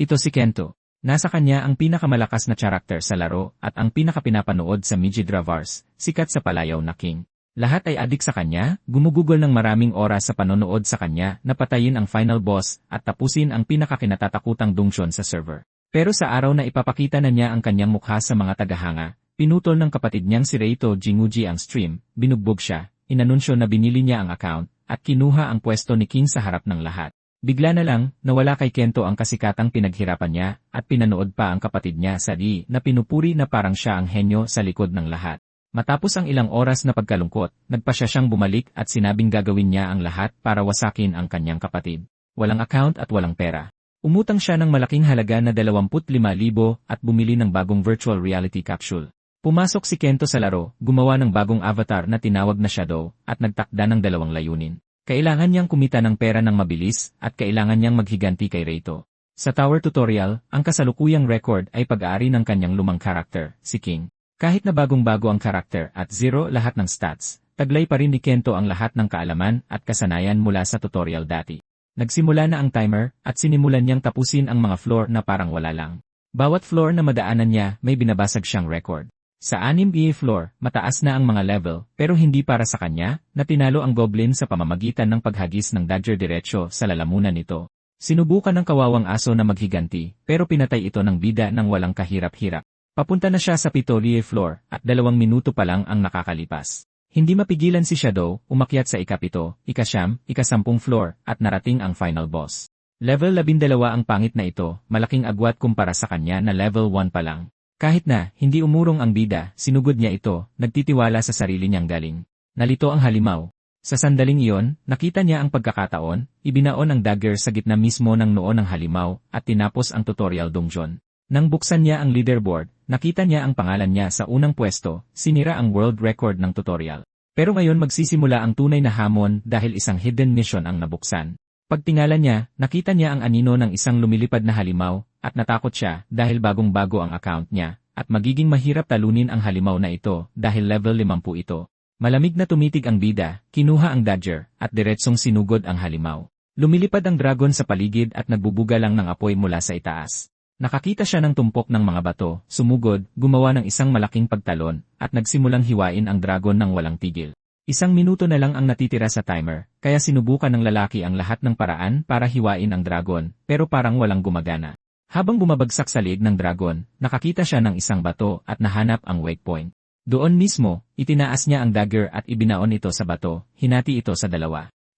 Ito si Kento. Nasa kanya ang pinakamalakas na character sa laro at ang pinakapinapanood sa Mijidravars, sikat sa palayaw na king. Lahat ay adik sa kanya, gumugugol ng maraming oras sa panonood sa kanya na patayin ang final boss at tapusin ang pinakakinatatakutang dungsyon sa server. Pero sa araw na ipapakita na niya ang kanyang mukha sa mga tagahanga, pinutol ng kapatid niyang si Reito Jinguji ang stream, binugbog siya, inanunsyo na binili niya ang account, at kinuha ang pwesto ni King sa harap ng lahat. Bigla na lang, nawala kay Kento ang kasikatang pinaghirapan niya, at pinanood pa ang kapatid niya sa di na pinupuri na parang siya ang henyo sa likod ng lahat. Matapos ang ilang oras na pagkalungkot, nagpasya siyang bumalik at sinabing gagawin niya ang lahat para wasakin ang kanyang kapatid. Walang account at walang pera. Umutang siya ng malaking halaga na 25,000 at bumili ng bagong virtual reality capsule. Pumasok si Kento sa laro, gumawa ng bagong avatar na tinawag na Shadow, at nagtakda ng 2 layunin. Kailangan niyang kumita ng pera ng mabilis, at kailangan niyang maghiganti kay Reito. Sa Tower Tutorial, ang kasalukuyang record ay pag-aari ng kanyang lumang karakter, si King. Kahit na bagong-bago ang karakter at 0 lahat ng stats, taglay pa rin ni Kento ang lahat ng kaalaman at kasanayan mula sa tutorial dati. Nagsimula na ang timer, at sinimulan niyang tapusin ang mga floor na parang wala lang. Bawat floor na madaanan niya may binabasag siyang record. Sa 6 floor, mataas na ang mga level, pero hindi para sa kanya, na tinalo ang goblin sa pamamagitan ng paghagis ng dagger diretsyo sa lalamunan nito. Sinubukan ng kawawang aso na maghiganti, pero pinatay ito ng bida ng walang kahirap-hirap. Papunta na siya sa 7 floor, at 2 minuto pa lang ang nakakalipas. Hindi mapigilan si Shadow, umakyat sa ika-7, ika-9, ika-10 floor, at narating ang final boss. Level 12 ang pangit na ito, malaking agwat kumpara sa kanya na level 1 pa lang. Kahit na, hindi umurong ang bida, sinugod niya ito, nagtitiwala sa sarili niyang galing. Nalito ang halimaw. Sa sandaling iyon, nakita niya ang pagkakataon, ibinaon ang dagger sa gitna mismo ng noo ng halimaw, at tinapos ang tutorial dungeon. Nang buksan niya ang leaderboard, nakita niya ang pangalan niya sa unang pwesto, sinira ang world record ng tutorial. Pero ngayon magsisimula ang tunay na hamon dahil isang hidden mission ang nabuksan. Pagtingala niya, nakita niya ang anino ng isang lumilipad na halimaw, at natakot siya dahil bagong-bago ang account niya, at magiging mahirap talunin ang halimaw na ito dahil level 50 ito. Malamig na tumitig ang bida, kinuha ang dagger, at diretsong sinugod ang halimaw. Lumilipad ang dragon sa paligid at nagbubuga lang ng apoy mula sa itaas. Nakakita siya ng tumpok ng mga bato, sumugod, gumawa ng isang malaking pagtalon, at nagsimulang hiwain ang dragon ng walang tigil. 1 minuto na lang ang natitira sa timer, kaya sinubukan ng lalaki ang lahat ng paraan para hiwain ang dragon, pero parang walang gumagana. Habang bumabagsak sa liig ng dragon, nakakita siya ng isang bato at nahanap ang wake point. Doon mismo, itinaas niya ang dagger at ibinaon ito sa bato, hinati ito sa 2.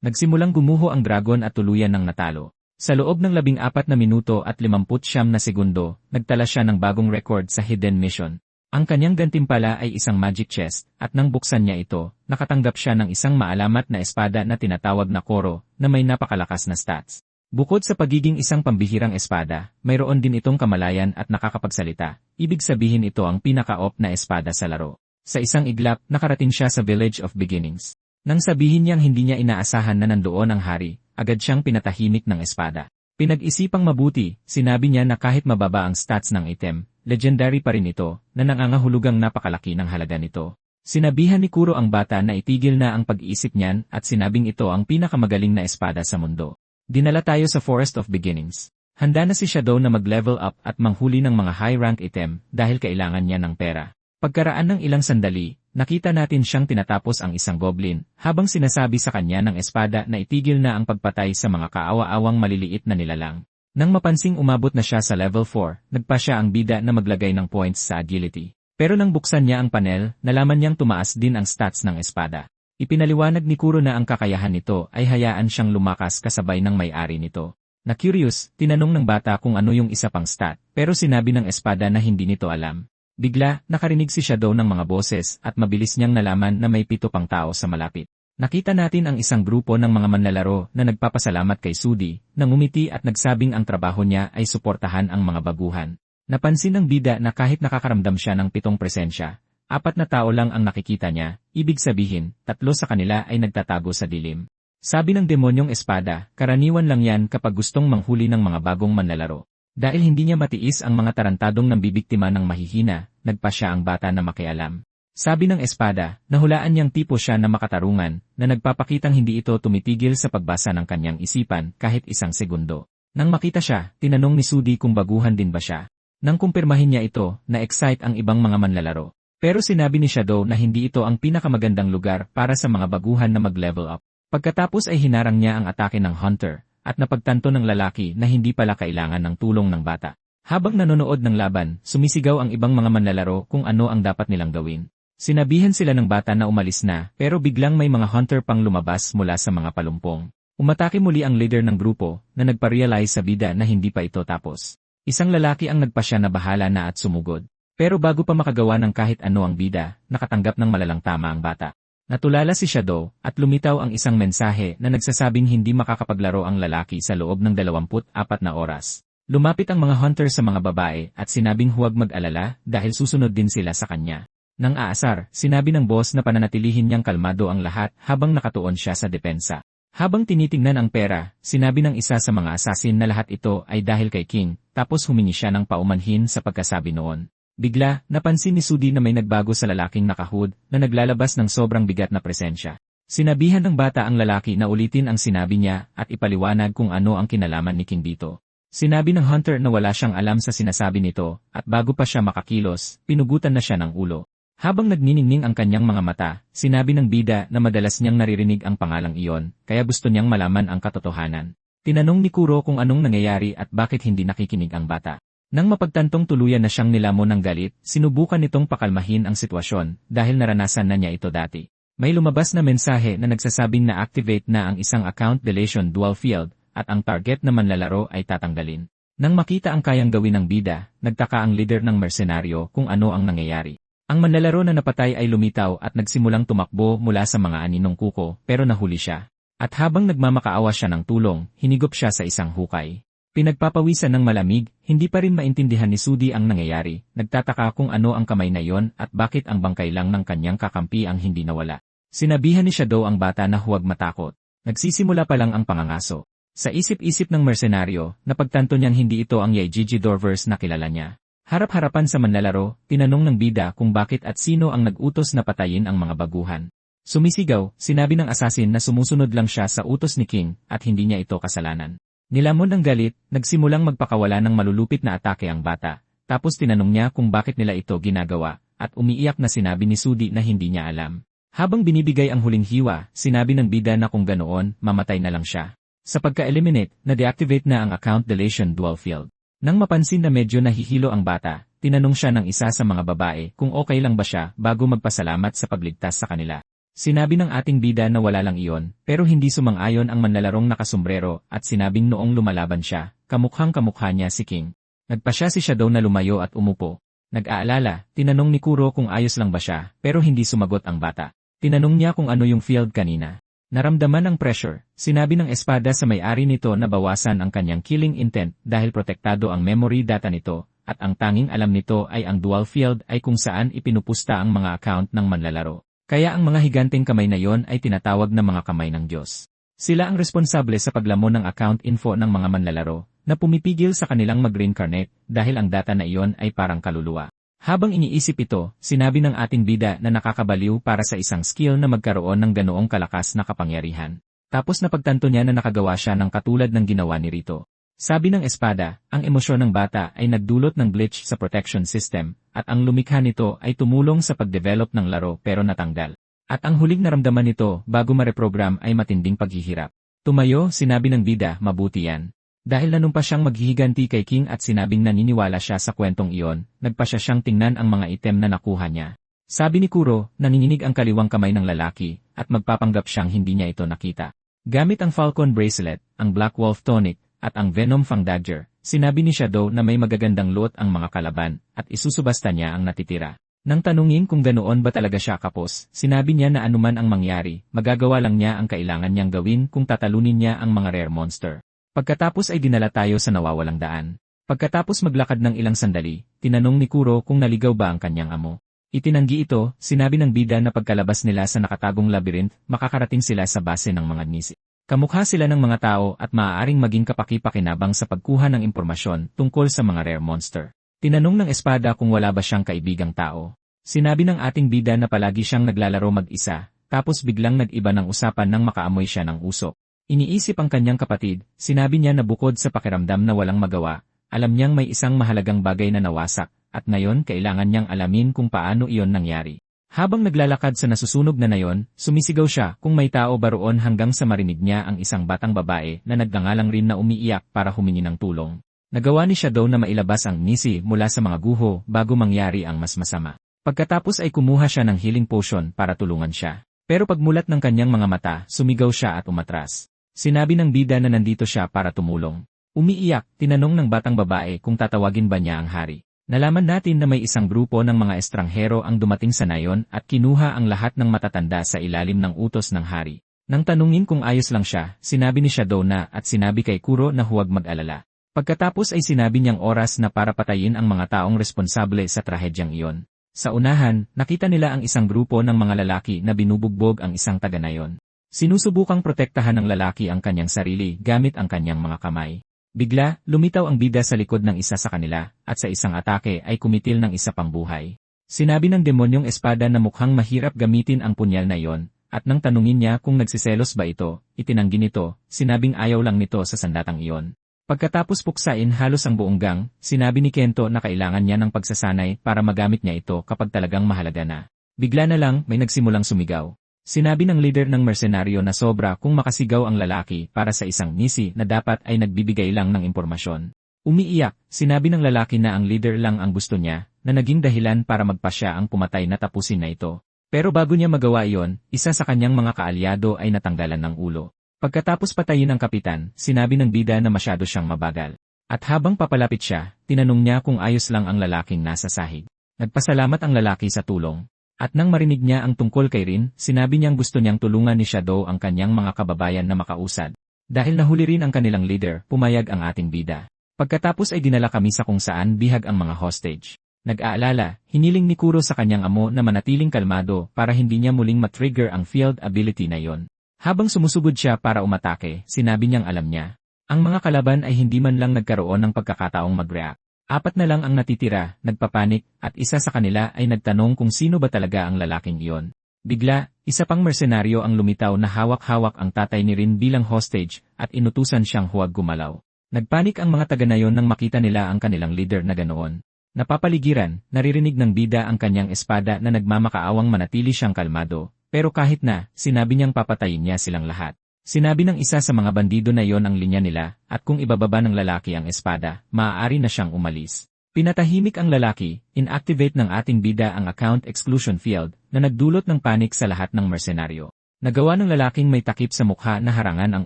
Nagsimulang gumuho ang dragon at tuluyan ng natalo. Sa loob ng 14 na minuto at 59 na segundo, nagtala siya ng bagong record sa hidden mission. Ang kanyang gantimpala ay isang magic chest, at nang buksan niya ito, nakatanggap siya ng isang maalamat na espada na tinatawag na Koro, na may napakalakas na stats. Bukod sa pagiging isang pambihirang espada, mayroon din itong kamalayan at nakakapagsalita, ibig sabihin ito ang pinaka-OP na espada sa laro. Sa isang iglap, nakarating siya sa Village of Beginnings. Nang sabihin niyang hindi niya inaasahan na nandoon ang hari, agad siyang pinatahimik ng espada. Pinag-isipang mabuti, sinabi niya na kahit mababa ang stats ng item, legendary pa rin ito, na nangangahulugang napakalaki ng halaga nito. Sinabihan ni Kuro ang bata na itigil na ang pag-iisip niyan at sinabing ito ang pinakamagaling na espada sa mundo. Dinala tayo sa Forest of Beginnings. Handa na si Shadow na mag-level up at manghuli ng mga high-rank item dahil kailangan niya ng pera. Pagkaraan ng ilang sandali, nakita natin siyang tinatapos ang isang goblin habang sinasabi sa kanya ng espada na itigil na ang pagpatay sa mga kaawa-awang maliliit na nilalang. Nang mapansing umabot na siya sa level 4, nagpa siya ang bida na maglagay ng points sa agility. Pero nang buksan niya ang panel, nalaman niyang tumaas din ang stats ng espada. Ipinaliwanag ni Kuro na ang kakayahan nito ay hayaan siyang lumakas kasabay ng may-ari nito. Na-curious, tinanong ng bata kung ano yung isa pang stat, pero sinabi ng espada na hindi nito alam. Bigla, nakarinig si Shadow ng mga boses at mabilis niyang nalaman na may 7 pang tao sa malapit. Nakita natin ang isang grupo ng mga manlalaro na nagpapasalamat kay Sudi, nang ngumiti at nagsabing ang trabaho niya ay suportahan ang mga baguhan. Napansin ng bida na kahit nakakaramdam siya ng 7 presensya, 4 na tao lang ang nakikita niya, ibig sabihin, 3 sa kanila ay nagtatago sa dilim. Sabi ng demonyong espada, karaniwan lang yan kapag gustong manghuli ng mga bagong manlalaro. Dahil hindi niya matiis ang mga tarantadong nambibiktima ng mahihina, nagpa siya ang bata na makialam. Sabi ng espada, nahulaan niyang tipo siya na makatarungan, na nagpapakitang hindi ito tumitigil sa pagbasa ng kanyang isipan kahit 1 segundo. Nang makita siya, tinanong ni Sudi kung baguhan din ba siya. Nang kumpirmahin niya ito, na-excite ang ibang mga manlalaro. Pero sinabi ni Shadow na hindi ito ang pinakamagandang lugar para sa mga baguhan na mag-level up. Pagkatapos ay hinarang niya ang atake ng Hunter, at napagtanto ng lalaki na hindi pala kailangan ng tulong ng bata. Habang nanonood ng laban, sumisigaw ang ibang mga manlalaro kung ano ang dapat nilang gawin. Sinabihan sila ng bata na umalis na, pero biglang may mga Hunter pang lumabas mula sa mga palumpong. Umatake muli ang leader ng grupo, na nagpa-realize sa bida na hindi pa ito tapos. Isang lalaki ang nagpasya na bahala na at sumugod. Pero bago pa makagawa ng kahit ano ang bida, nakatanggap ng malalang tama ang bata. Natulala si Shadow, at lumitaw ang isang mensahe na nagsasabing hindi makakapaglaro ang lalaki sa loob ng 24 na oras. Lumapit ang mga Hunter sa mga babae at sinabing huwag mag-alala dahil susunod din sila sa kanya. Nang aasar, sinabi ng boss na pananatilihin niyang kalmado ang lahat habang nakatuon siya sa depensa. Habang tinitingnan ang pera, sinabi ng isa sa mga assassin na lahat ito ay dahil kay King, tapos humingi siya ng paumanhin sa pagkasabi noon. Bigla, napansin ni Sudi na may nagbago sa lalaking nakahood na naglalabas ng sobrang bigat na presensya. Sinabihan ng bata ang lalaki na ulitin ang sinabi niya at ipaliwanag kung ano ang kinalaman ni King dito. Sinabi ng Hunter na wala siyang alam sa sinasabi nito at bago pa siya makakilos, pinugutan na siya ng ulo. Habang nagniningning ang kanyang mga mata, sinabi ng bida na madalas niyang naririnig ang pangalang iyon, kaya gusto niyang malaman ang katotohanan. Tinanong ni Kuro kung anong nangyayari at bakit hindi nakikinig ang bata. Nang mapagtantong tuluyan na siyang nilamon ng galit, sinubukan nitong pakalmahin ang sitwasyon dahil naranasan na niya ito dati. May lumabas na mensahe na nagsasabing na-activate na ang isang account deletion dual field at ang target na manlalaro ay tatanggalin. Nang makita ang kayang gawin ng bida, nagtaka ang leader ng mersenaryo kung ano ang nangyayari. Ang manlalaro na napatay ay lumitaw at nagsimulang tumakbo mula sa mga aninong kuko pero nahuli siya. At habang nagmamakaawa siya ng tulong, hinigop siya sa isang hukay. Pinagpapawisan ng malamig, hindi pa rin maintindihan ni Sudi ang nangyayari, nagtataka kung ano ang kamay na iyon at bakit ang bangkay lang ng kanyang kakampi ang hindi nawala. Sinabihan ni Shadow ang bata na huwag matakot. Nagsisimula pa lang ang pangangaso. Sa isip-isip ng mersenaryo, napagtanto niyang hindi ito ang Yaijiji Dorvers na kilala niya. Harap-harapan sa manlalaro, tinanong ng bida kung bakit at sino ang nag-utos na patayin ang mga baguhan. Sumisigaw, sinabi ng assassin na sumusunod lang siya sa utos ni King at hindi niya ito kasalanan. Nilamon ng galit, nagsimulang magpakawala ng malulupit na atake ang bata, tapos tinanong niya kung bakit nila ito ginagawa, at umiiyak na sinabi ni Sudi na hindi niya alam. Habang binibigay ang huling hiwa, sinabi ng bida na kung ganoon, mamatay na lang siya. Sa pagka-eliminate, na-deactivate na ang account deletion dual field. Nang mapansin na medyo nahihilo ang bata, tinanong siya ng isa sa mga babae kung okay lang ba siya bago magpasalamat sa pagligtas sa kanila. Sinabi ng ating bida na wala lang iyon, pero hindi sumang-ayon ang manlalarong nakasombrero at sinabing noong lumalaban siya, kamukhang-kamukha niya si King. Nagpasya si Shadow na lumayo at umupo. Nag-aalala, tinanong ni Kuro kung ayos lang ba siya, pero hindi sumagot ang bata. Tinanong niya kung ano yung field kanina. Naramdaman ang pressure, sinabi ng espada sa may-ari nito na bawasan ang kanyang killing intent dahil protektado ang memory data nito, at ang tanging alam nito ay ang dual field ay kung saan ipinupusta ang mga account ng manlalaro. Kaya ang mga higanteng kamay na yon ay tinatawag na mga kamay ng Diyos. Sila ang responsable sa paglamon ng account info ng mga manlalaro, na pumipigil sa kanilang mag-reincarnate dahil ang data na iyon ay parang kaluluwa. Habang iniisip ito, sinabi ng ating bida na nakakabaliw para sa isang skill na magkaroon ng ganoong kalakas na kapangyarihan. Tapos napagtanto niya na nakagawa siya ng katulad ng ginawa ni Rito. Sabi ng espada, ang emosyon ng bata ay nagdulot ng glitch sa protection system, at ang lumikha nito ay tumulong sa pag-develop ng laro pero natanggal. At ang huling naramdaman nito bago ma-reprogram ay matinding paghihirap. Tumayo, sinabi ng bida, mabuti yan. Dahil nanumpa siyang maghihiganti kay King at sinabing naniniwala siya sa kwentong iyon, nagpa siya siyang tingnan ang mga item na nakuha niya. Sabi ni Kuro, nanginginig ang kaliwang kamay ng lalaki, at magpapanggap siyang hindi niya ito nakita. Gamit ang Falcon Bracelet, ang Black Wolf Tonic, at ang Venom Fang Dagger, sinabi ni Shadow na may magagandang loot ang mga kalaban, at isusubasta niya ang natitira. Nang tanungin kung ganoon ba talaga siya kapos, sinabi niya na anuman ang mangyari, magagawa lang niya ang kailangan niyang gawin kung tatalunin niya ang mga rare monster. Pagkatapos ay dinala tayo sa nawawalang daan. Pagkatapos maglakad ng ilang sandali, tinanong ni Kuro kung naligaw ba ang kanyang amo. Itinanggi ito, sinabi ng bida na pagkalabas nila sa nakatagong labyrinth, makakarating sila sa base ng mga nisi. Kamukha sila ng mga tao at maaaring maging kapaki-pakinabang sa pagkuha ng impormasyon tungkol sa mga rare monster. Tinanong ng espada kung wala ba siyang kaibigang tao. Sinabi ng ating bida na palagi siyang naglalaro mag-isa, tapos biglang nag-iba ng usapan nang makaamoy siya ng usok. Iniisip ang kanyang kapatid, sinabi niya na bukod sa pakiramdam na walang magawa, alam niyang may isang mahalagang bagay na nawasak, at ngayon kailangan niyang alamin kung paano iyon nangyari. Habang naglalakad sa nasusunog na nayon, sumisigaw siya kung may tao ba roon hanggang sa marinig niya ang isang batang babae na nagngangalang rin na umiiyak para humingi ng tulong. Nagawa ni Shadow na mailabas ang nisi mula sa mga guho bago mangyari ang mas masama. Pagkatapos ay kumuha siya ng healing potion para tulungan siya. Pero pagmulat ng kanyang mga mata, sumigaw siya at umatras. Sinabi ng bida na nandito siya para tumulong. Umiiyak, tinanong ng batang babae kung tatawagin ba niya ang hari. Nalaman natin na may isang grupo ng mga estranghero ang dumating sa nayon at kinuha ang lahat ng matatanda sa ilalim ng utos ng hari. Nang tanungin kung ayos lang siya, sinabi ni Shadow na at sinabi kay Kuro na huwag mag-alala. Pagkatapos ay sinabi niyang oras na para patayin ang mga taong responsable sa trahedyang iyon. Sa unahan, nakita nila ang isang grupo ng mga lalaki na binubugbog ang isang taga-nayon. Sinusubukang protektahan ng lalaki ang kanyang sarili gamit ang kanyang mga kamay. Bigla, lumitaw ang bida sa likod ng isa sa kanila, at sa isang atake ay kumitil ng isa pang buhay. Sinabi ng demonyong espada na mukhang mahirap gamitin ang punyal na iyon, at nang tanungin niya kung nagsiselos ba ito, itinanggi nito, sinabing ayaw lang nito sa sandatang iyon. Pagkatapos puksain halos ang buong gang, sinabi ni Kento na kailangan niya ng pagsasanay para magamit niya ito kapag talagang mahalaga na. Bigla na lang may nagsimulang sumigaw. Sinabi ng leader ng mersenaryo na sobra kung makasigaw ang lalaki para sa isang nisi na dapat ay nagbibigay lang ng impormasyon. Umiiyak, sinabi ng lalaki na ang leader lang ang gusto niya, na naging dahilan para magpasya ang pumatay na tapusin na ito. Pero bago niya magawa iyon, isa sa kanyang mga kaalyado ay natanggalan ng ulo. Pagkatapos patayin ang kapitan, sinabi ng bida na masyado siyang mabagal. At habang papalapit siya, tinanong niya kung ayos lang ang lalaking nasa sahig. Nagpasalamat ang lalaki sa tulong. At nang marinig niya ang tungkol kay Rin, sinabi niyang gusto niyang tulungan ni Shadow ang kanyang mga kababayan na makausad. Dahil nahuli rin ang kanilang leader, pumayag ang ating bida. Pagkatapos ay dinala kami sa kung saan bihag ang mga hostage. Nag-aalala, hiniling ni Kuro sa kanyang amo na manatiling kalmado para hindi niya muling matrigger ang field ability na yon. Habang sumusugod siya para umatake, sinabi niyang alam niya. Ang mga kalaban ay hindi man lang nagkaroon ng pagkakataong mag-react. 4 na lang ang natitira, nagpapanik, at isa sa kanila ay nagtanong kung sino ba talaga ang lalaking iyon. Bigla, isa pang mersenaryo ang lumitaw na hawak-hawak ang tatay ni Rin bilang hostage at inutusan siyang huwag gumalaw. Nagpanik ang mga taga-nayon nang makita nila ang kanilang leader na ganoon. Napapaligiran, naririnig ng bida ang kanyang espada na nagmamakaawang manatili siyang kalmado, pero kahit na, sinabi niyang papatayin niya silang lahat. Sinabi ng isa sa mga bandido na iyon ang linya nila, at kung ibababa ng lalaki ang espada, maaari na siyang umalis. Pinatahimik ang lalaki, inactivate ng ating bida ang account exclusion field, na nagdulot ng panik sa lahat ng mersenaryo. Nagawa ng lalaking may takip sa mukha na harangan ang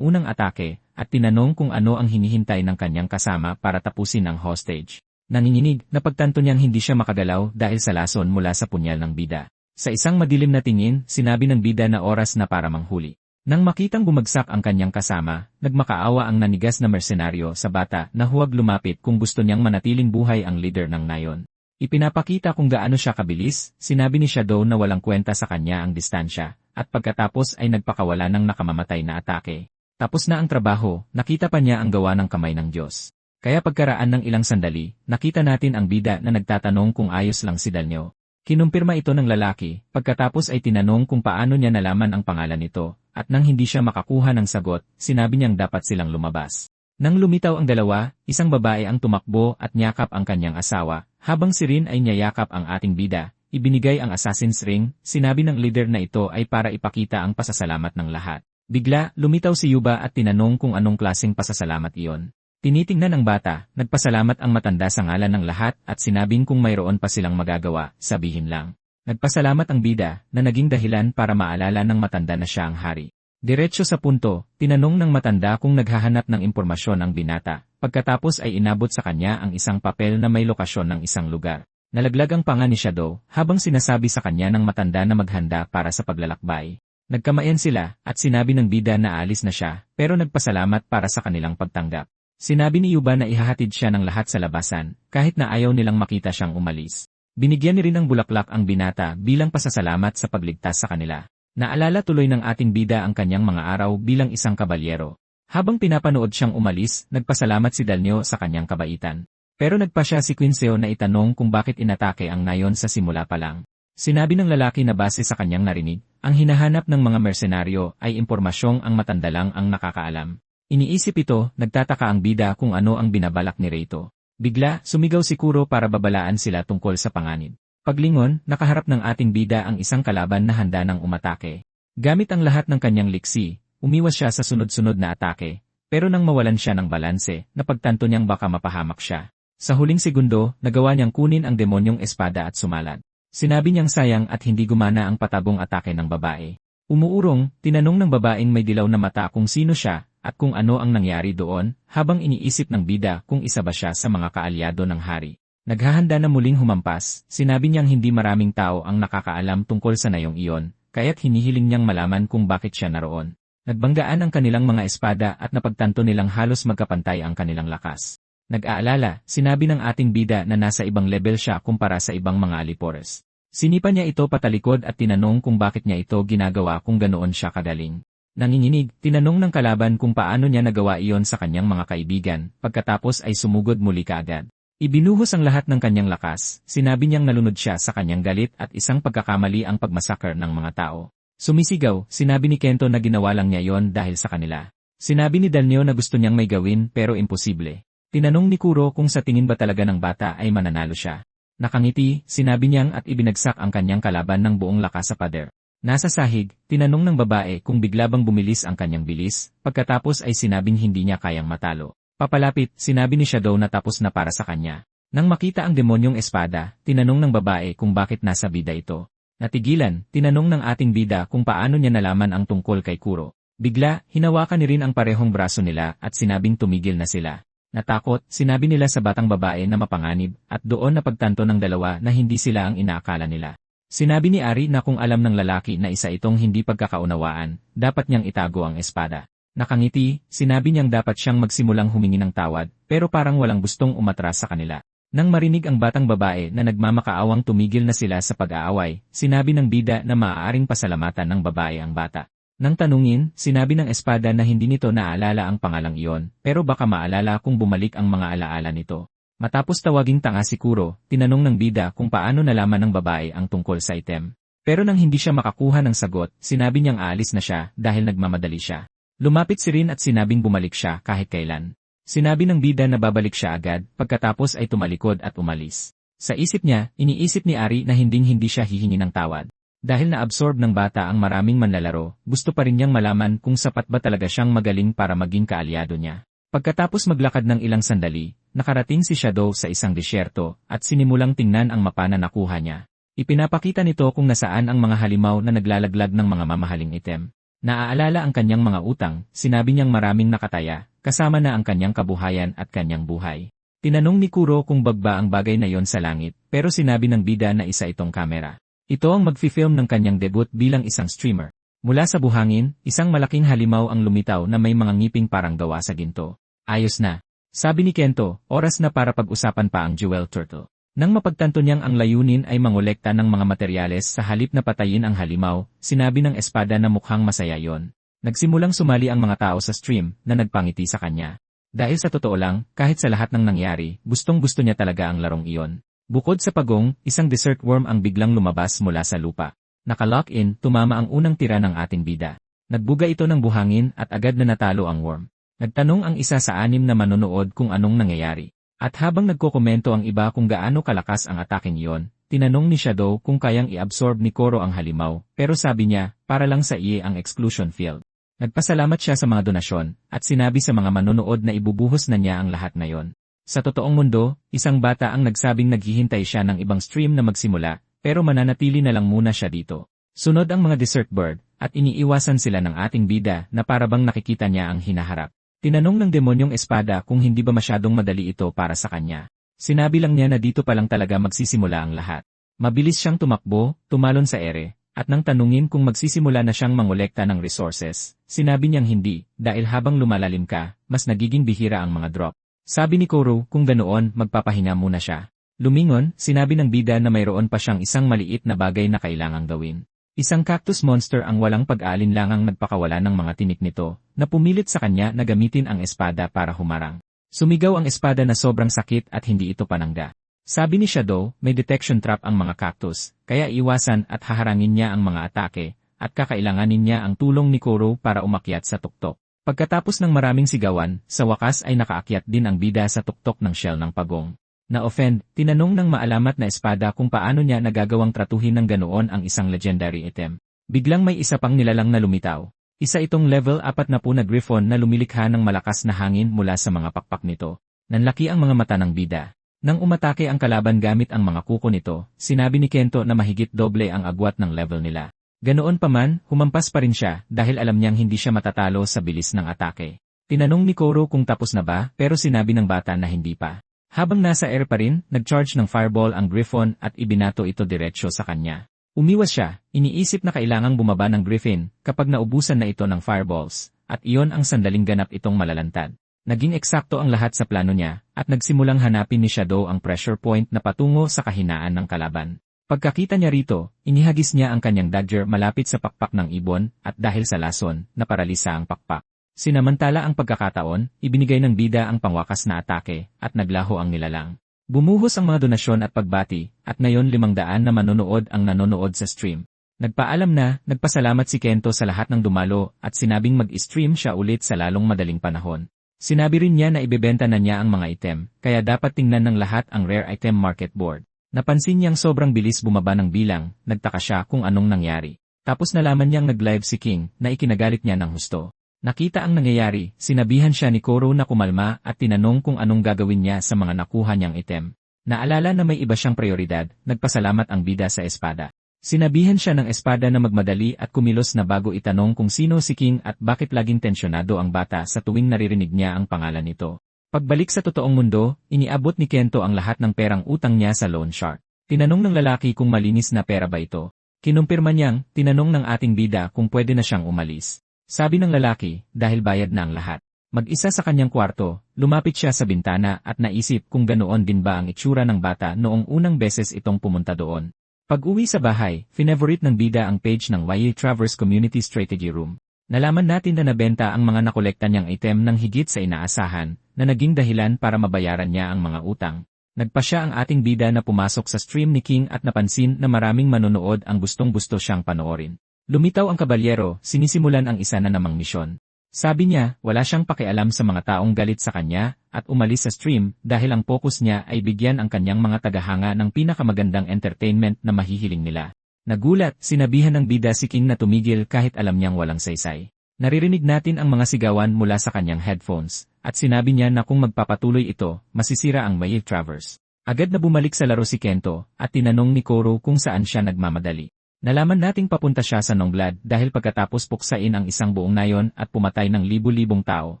unang atake, at tinanong kung ano ang hinihintay ng kanyang kasama para tapusin ang hostage. Nanginginig, napagtanto niyang hindi siya makagalaw dahil sa lason mula sa punyal ng bida. Sa isang madilim na tingin, sinabi ng bida na oras na para manghuli. Nang makitang bumagsak ang kanyang kasama, nagmakaawa ang nanigas na mersenaryo sa bata na huwag lumapit kung gusto niyang manatiling buhay ang leader ng nayon. Ipinapakita kung gaano siya kabilis, sinabi ni Shadow na walang kwenta sa kanya ang distansya, at pagkatapos ay nagpakawala ng nakamamatay na atake. Tapos na ang trabaho, nakita pa niya ang gawa ng kamay ng Diyos. Kaya pagkaraan ng ilang sandali, nakita natin ang bida na nagtatanong kung ayos lang si Dalnyo. Kinumpirma ito ng lalaki, pagkatapos ay tinanong kung paano niya nalaman ang pangalan nito, at nang hindi siya makakuha ng sagot, sinabi niyang dapat silang lumabas. Nang lumitaw ang dalawa, isang babae ang tumakbo at niyakap ang kanyang asawa, habang si Rin ay niyayakap ang ating bida, ibinigay ang assassin's ring, sinabi ng leader na ito ay para ipakita ang pasasalamat ng lahat. Bigla, lumitaw si Yuba at tinanong kung anong klaseng pasasalamat iyon. Tinitingnan ng bata, nagpasalamat ang matanda sa ngalan ng lahat at sinabing kung mayroon pa silang magagawa, sabihin lang. Nagpasalamat ang bida na naging dahilan para maalala ng matanda na siya ang hari. Diretso sa punto, tinanong ng matanda kung naghahanap ng impormasyon ang binata, pagkatapos ay inabot sa kanya ang isang papel na may lokasyon ng isang lugar. Nalaglag ang panga ni Shadow habang sinasabi sa kanya ng matanda na maghanda para sa paglalakbay. Nagkamayan sila at sinabi ng bida na alis na siya pero nagpasalamat para sa kanilang pagtanggap. Sinabi ni Yuba na ihahatid siya ng lahat sa labasan, kahit na ayaw nilang makita siyang umalis. Binigyan ni rin ng bulaklak ang binata bilang pasasalamat sa pagligtas sa kanila. Naalala tuloy ng ating bida ang kanyang mga araw bilang isang kabalyero. Habang pinapanood siyang umalis, nagpasalamat si Dalnyo sa kanyang kabaitan. Pero nagpa siya si Quinseo na itanong kung bakit inatake ang nayon sa simula pa lang. Sinabi ng lalaki na base sa kanyang narinig, ang hinahanap ng mga mersenaryo ay impormasyong ang matandalang ang nakakaalam. Iniisip ito, nagtataka ang bida kung ano ang binabalak ni Reito. Bigla, sumigaw si Kuro para babalaan sila tungkol sa panganib. Paglingon, nakaharap ng ating bida ang isang kalaban na handa ng umatake. Gamit ang lahat ng kanyang liksi, umiwas siya sa sunod-sunod na atake, pero nang mawalan siya ng balanse, napagtanto niyang baka mapahamak siya. Sa huling segundo, nagawa niyang kunin ang demonyong espada at sumalad. Sinabi niyang sayang at hindi gumana ang patagong atake ng babae. Umuurong, tinanong ng babaeng may dilaw na mata kung sino siya, at kung ano ang nangyari doon, habang iniisip ng bida kung isa ba siya sa mga kaalyado ng hari. Naghahanda na muling humampas, sinabi niyang hindi maraming tao ang nakakaalam tungkol sa nayong iyon, kaya't hinihiling niyang malaman kung bakit siya naroon. Nagbanggaan ang kanilang mga espada at napagtanto nilang halos magkapantay ang kanilang lakas. Nag-aalala, sinabi ng ating bida na nasa ibang level siya kumpara sa ibang mga alipores. Sinipa niya ito patalikod at tinanong kung bakit niya ito ginagawa kung ganoon siya kagaling. Nanginginig, tinanong ng kalaban kung paano niya nagawa iyon sa kanyang mga kaibigan, pagkatapos ay sumugod muli kaagad. Ibinuhos ang lahat ng kanyang lakas, sinabi niyang nalunod siya sa kanyang galit at isang pagkakamali ang pagmasakar ng mga tao. Sumisigaw, sinabi ni Kento na ginawa lang niya yon dahil sa kanila. Sinabi ni Danyo na gusto niyang may gawin pero imposible. Tinanong ni Kuro kung sa tingin ba talaga ng bata ay mananalo siya. Nakangiti, sinabi niyang at ibinagsak ang kanyang kalaban ng buong lakas sa pader. Nasa sahig, tinanong ng babae kung bigla bang bumilis ang kanyang bilis, pagkatapos ay sinabing hindi niya kayang matalo. Papalapit, sinabi ni Shadow na tapos na para sa kanya. Nang makita ang demonyong espada, tinanong ng babae kung bakit nasa bida ito. Natigilan, tinanong ng ating bida kung paano niya nalaman ang tungkol kay Kuro. Bigla, hinawakan ni rin ang parehong braso nila at sinabing tumigil na sila. Natakot, sinabi nila sa batang babae na mapanganib, at doon napagtanto ng dalawa na hindi sila ang inaakala nila. Sinabi ni Ari na kung alam ng lalaki na isa itong hindi pagkakaunawaan, dapat niyang itago ang espada. Nakangiti, sinabi niyang dapat siyang magsimulang humingi ng tawad, pero parang walang gustong umatras sa kanila. Nang marinig ang batang babae na nagmamakaawang tumigil na sila sa pag-aaway, sinabi ng bida na maaaring pasalamatan ng babae ang bata. Nang tanungin, sinabi ng espada na hindi nito naaalala ang pangalang iyon, pero baka maalala kung bumalik ang mga alaala nito. Matapos tawaging tanga si Kuro, tinanong ng bida kung paano nalaman ng babae ang tungkol sa item. Pero nang hindi siya makakuha ng sagot, sinabi niyang aalis na siya dahil nagmamadali siya. Lumapit si Rin at sinabing bumalik siya kahit kailan. Sinabi ng bida na babalik siya agad, pagkatapos ay tumalikod at umalis. Sa isip niya, iniisip ni Ari na hindi siya hihingi ng tawad. Dahil na-absorb ng bata ang maraming manlalaro, gusto pa rin niyang malaman kung sapat ba talaga siyang magaling para maging kaalyado niya. Pagkatapos maglakad ng ilang sandali, nakarating si Shadow sa isang disyerto at sinimulang tingnan ang mapa na nakuha niya. Ipinapakita nito kung nasaan ang mga halimaw na naglalaglag ng mga mamahaling item. Naaalala ang kanyang mga utang, sinabi niyang maraming nakataya, kasama na ang kanyang kabuhayan at kanyang buhay. Tinanong ni Kuro kung bagba ang bagay na yon sa langit, pero sinabi ng bida na isa itong kamera. Ito ang magfi-film ng kanyang debut bilang isang streamer. Mula sa buhangin, isang malaking halimaw ang lumitaw na may mga ngiping parang gawa sa ginto. Ayos na. Sabi ni Kento, oras na para pag-usapan pa ang Jewel Turtle. Nang mapagtanto niyang ang layunin ay mangolekta ng mga materyales sa halip na patayin ang halimaw, sinabi ng espada na mukhang masaya yon. Nagsimulang sumali ang mga tao sa stream na nagpangiti sa kanya. Dahil sa totoo lang, kahit sa lahat ng nangyari, gustong-gusto niya talaga ang larong iyon. Bukod sa pagong, isang desert worm ang biglang lumabas mula sa lupa. Naka-lock-in, tumama ang unang tira ng ating bida. Nagbuga ito ng buhangin at agad na natalo ang worm. Nagtanong ang isa sa 6 na manonood kung anong nangyayari. At habang nagkokomento ang iba kung gaano kalakas ang ataking iyon, tinanong ni Shadow kung kayang i-absorb ni Koro ang halimaw, pero sabi niya, para lang sa iye ang exclusion field. Nagpasalamat siya sa mga donasyon, at sinabi sa mga manonood na ibubuhos na niya ang lahat na yon. Sa totoong mundo, isang bata ang nagsabing naghihintay siya ng ibang stream na magsimula, pero mananatili na lang muna siya dito. Sunod ang mga desert bird, at iniiwasan sila ng ating bida na parabang nakikita niya ang hinaharap. Tinanong ng demonyong espada kung hindi ba masyadong madali ito para sa kanya. Sinabi lang niya na dito pa lang talaga magsisimula ang lahat. Mabilis siyang tumakbo, tumalon sa ere, at nang tanungin kung magsisimula na siyang mangolekta ng resources, sinabi niyang hindi, dahil habang lumalalim ka, mas nagiging bihira ang mga drop. Sabi ni Koro kung ganoon magpapahinga muna siya. Lumingon, sinabi ng bida na mayroon pa siyang isang maliit na bagay na kailangang gawin. Isang cactus monster ang walang pag-aalinlangang nagpakawala ng mga tinik nito, na pumilit sa kanya na gamitin ang espada para humarang. Sumigaw ang espada na sobrang sakit at hindi ito panangga. Sabi ni Shadow, may detection trap ang mga cactus, kaya iwasan at haharangin niya ang mga atake, at kakailanganin niya ang tulong ni Koro para umakyat sa tuktok. Pagkatapos ng maraming sigawan, sa wakas ay nakaakyat din ang bida sa tuktok ng shell ng pagong. Na-offend, tinanong ng maalamat na espada kung paano niya nagagawang tratuhin ng ganoon ang isang legendary item. Biglang may isa pang nilalang na lumitaw. Isa itong level 4 na griffon na lumilikha ng malakas na hangin mula sa mga pakpak nito. Nanlaki ang mga mata ng bida. Nang umatake ang kalaban gamit ang mga kuko nito, sinabi ni Kento na mahigit doble ang agwat ng level nila. Ganoon pa man, humampas pa rin siya dahil alam niyang hindi siya matatalo sa bilis ng atake. Tinanong ni Koro kung tapos na ba pero sinabi ng bata na hindi pa. Habang nasa air pa rin, nag-charge ng fireball ang griffon at ibinato ito diretsyo sa kanya. Umiwas siya, iniisip na kailangang bumaba ng griffin kapag naubusan na ito ng fireballs, at iyon ang sandaling ganap itong malalantad. Naging eksakto ang lahat sa plano niya, at nagsimulang hanapin ni Shadow ang pressure point na patungo sa kahinaan ng kalaban. Pagkakita niya rito, inihagis niya ang kanyang dagger malapit sa pakpak ng ibon, at dahil sa lason, naparalisa ang pakpak. Sinamantala ang pagkakataon, ibinigay ng bida ang pangwakas na atake, at naglaho ang nilalang. Bumuhos ang mga donasyon at pagbati, at ngayon 500 na manonood ang nanonood sa stream. Nagpaalam na, nagpasalamat si Kento sa lahat ng dumalo, at sinabing mag-stream siya ulit sa lalong madaling panahon. Sinabi rin niya na ibebenta na niya ang mga item, kaya dapat tingnan ng lahat ang rare item market board. Napansin niyang sobrang bilis bumaba ng bilang, nagtaka siya kung anong nangyari. Tapos nalaman niyang nag-live si King na ikinagalit niya ng husto. Nakita ang nangyayari, sinabihan siya ni Koro na kumalma at tinanong kung anong gagawin niya sa mga nakuha niyang item. Naalala na may iba siyang prioridad, nagpasalamat ang bida sa espada. Sinabihan siya ng espada na magmadali at kumilos na bago itanong kung sino si King at bakit laging tensyonado ang bata sa tuwing naririnig niya ang pangalan nito. Pagbalik sa totoong mundo, iniabot ni Kento ang lahat ng perang utang niya sa loan shark. Tinanong ng lalaki kung malinis na pera ba ito. Kinumpirma niyang, tinanong ng ating bida kung pwede na siyang umalis. Sabi ng lalaki, dahil bayad na ang lahat. Mag-isa sa kanyang kwarto, lumapit siya sa bintana at naisip kung ganoon din ba ang itsura ng bata noong unang beses itong pumunta doon. Pag-uwi sa bahay, finevorite ng bida ang page ng YA Travers Community Strategy Room. Nalaman natin na nabenta ang mga nakolekta niyang item ng higit sa inaasahan, na naging dahilan para mabayaran niya ang mga utang. Nagpa siya ang ating bida na pumasok sa stream ni King at napansin na maraming manonood ang gustong-gusto siyang panoorin. Lumitaw ang kabalyero, sinisimulan ang isa na namang misyon. Sabi niya, wala siyang pakialam sa mga taong galit sa kanya, at umalis sa stream dahil ang focus niya ay bigyan ang kanyang mga tagahanga ng pinakamagandang entertainment na mahihiling nila. Nagulat, sinabihan ng bida si King na tumigil kahit alam niyang walang saysay. Naririnig natin ang mga sigawan mula sa kanyang headphones, at sinabi niya na kung magpapatuloy ito, masisira ang YA Travers. Agad na bumalik sa laro si Kento, at tinanong ni Koro kung saan siya nagmamadali. Nalaman nating papunta siya sa Nonglad dahil pagkatapos puksain ang isang buong nayon at pumatay ng libu-libong tao,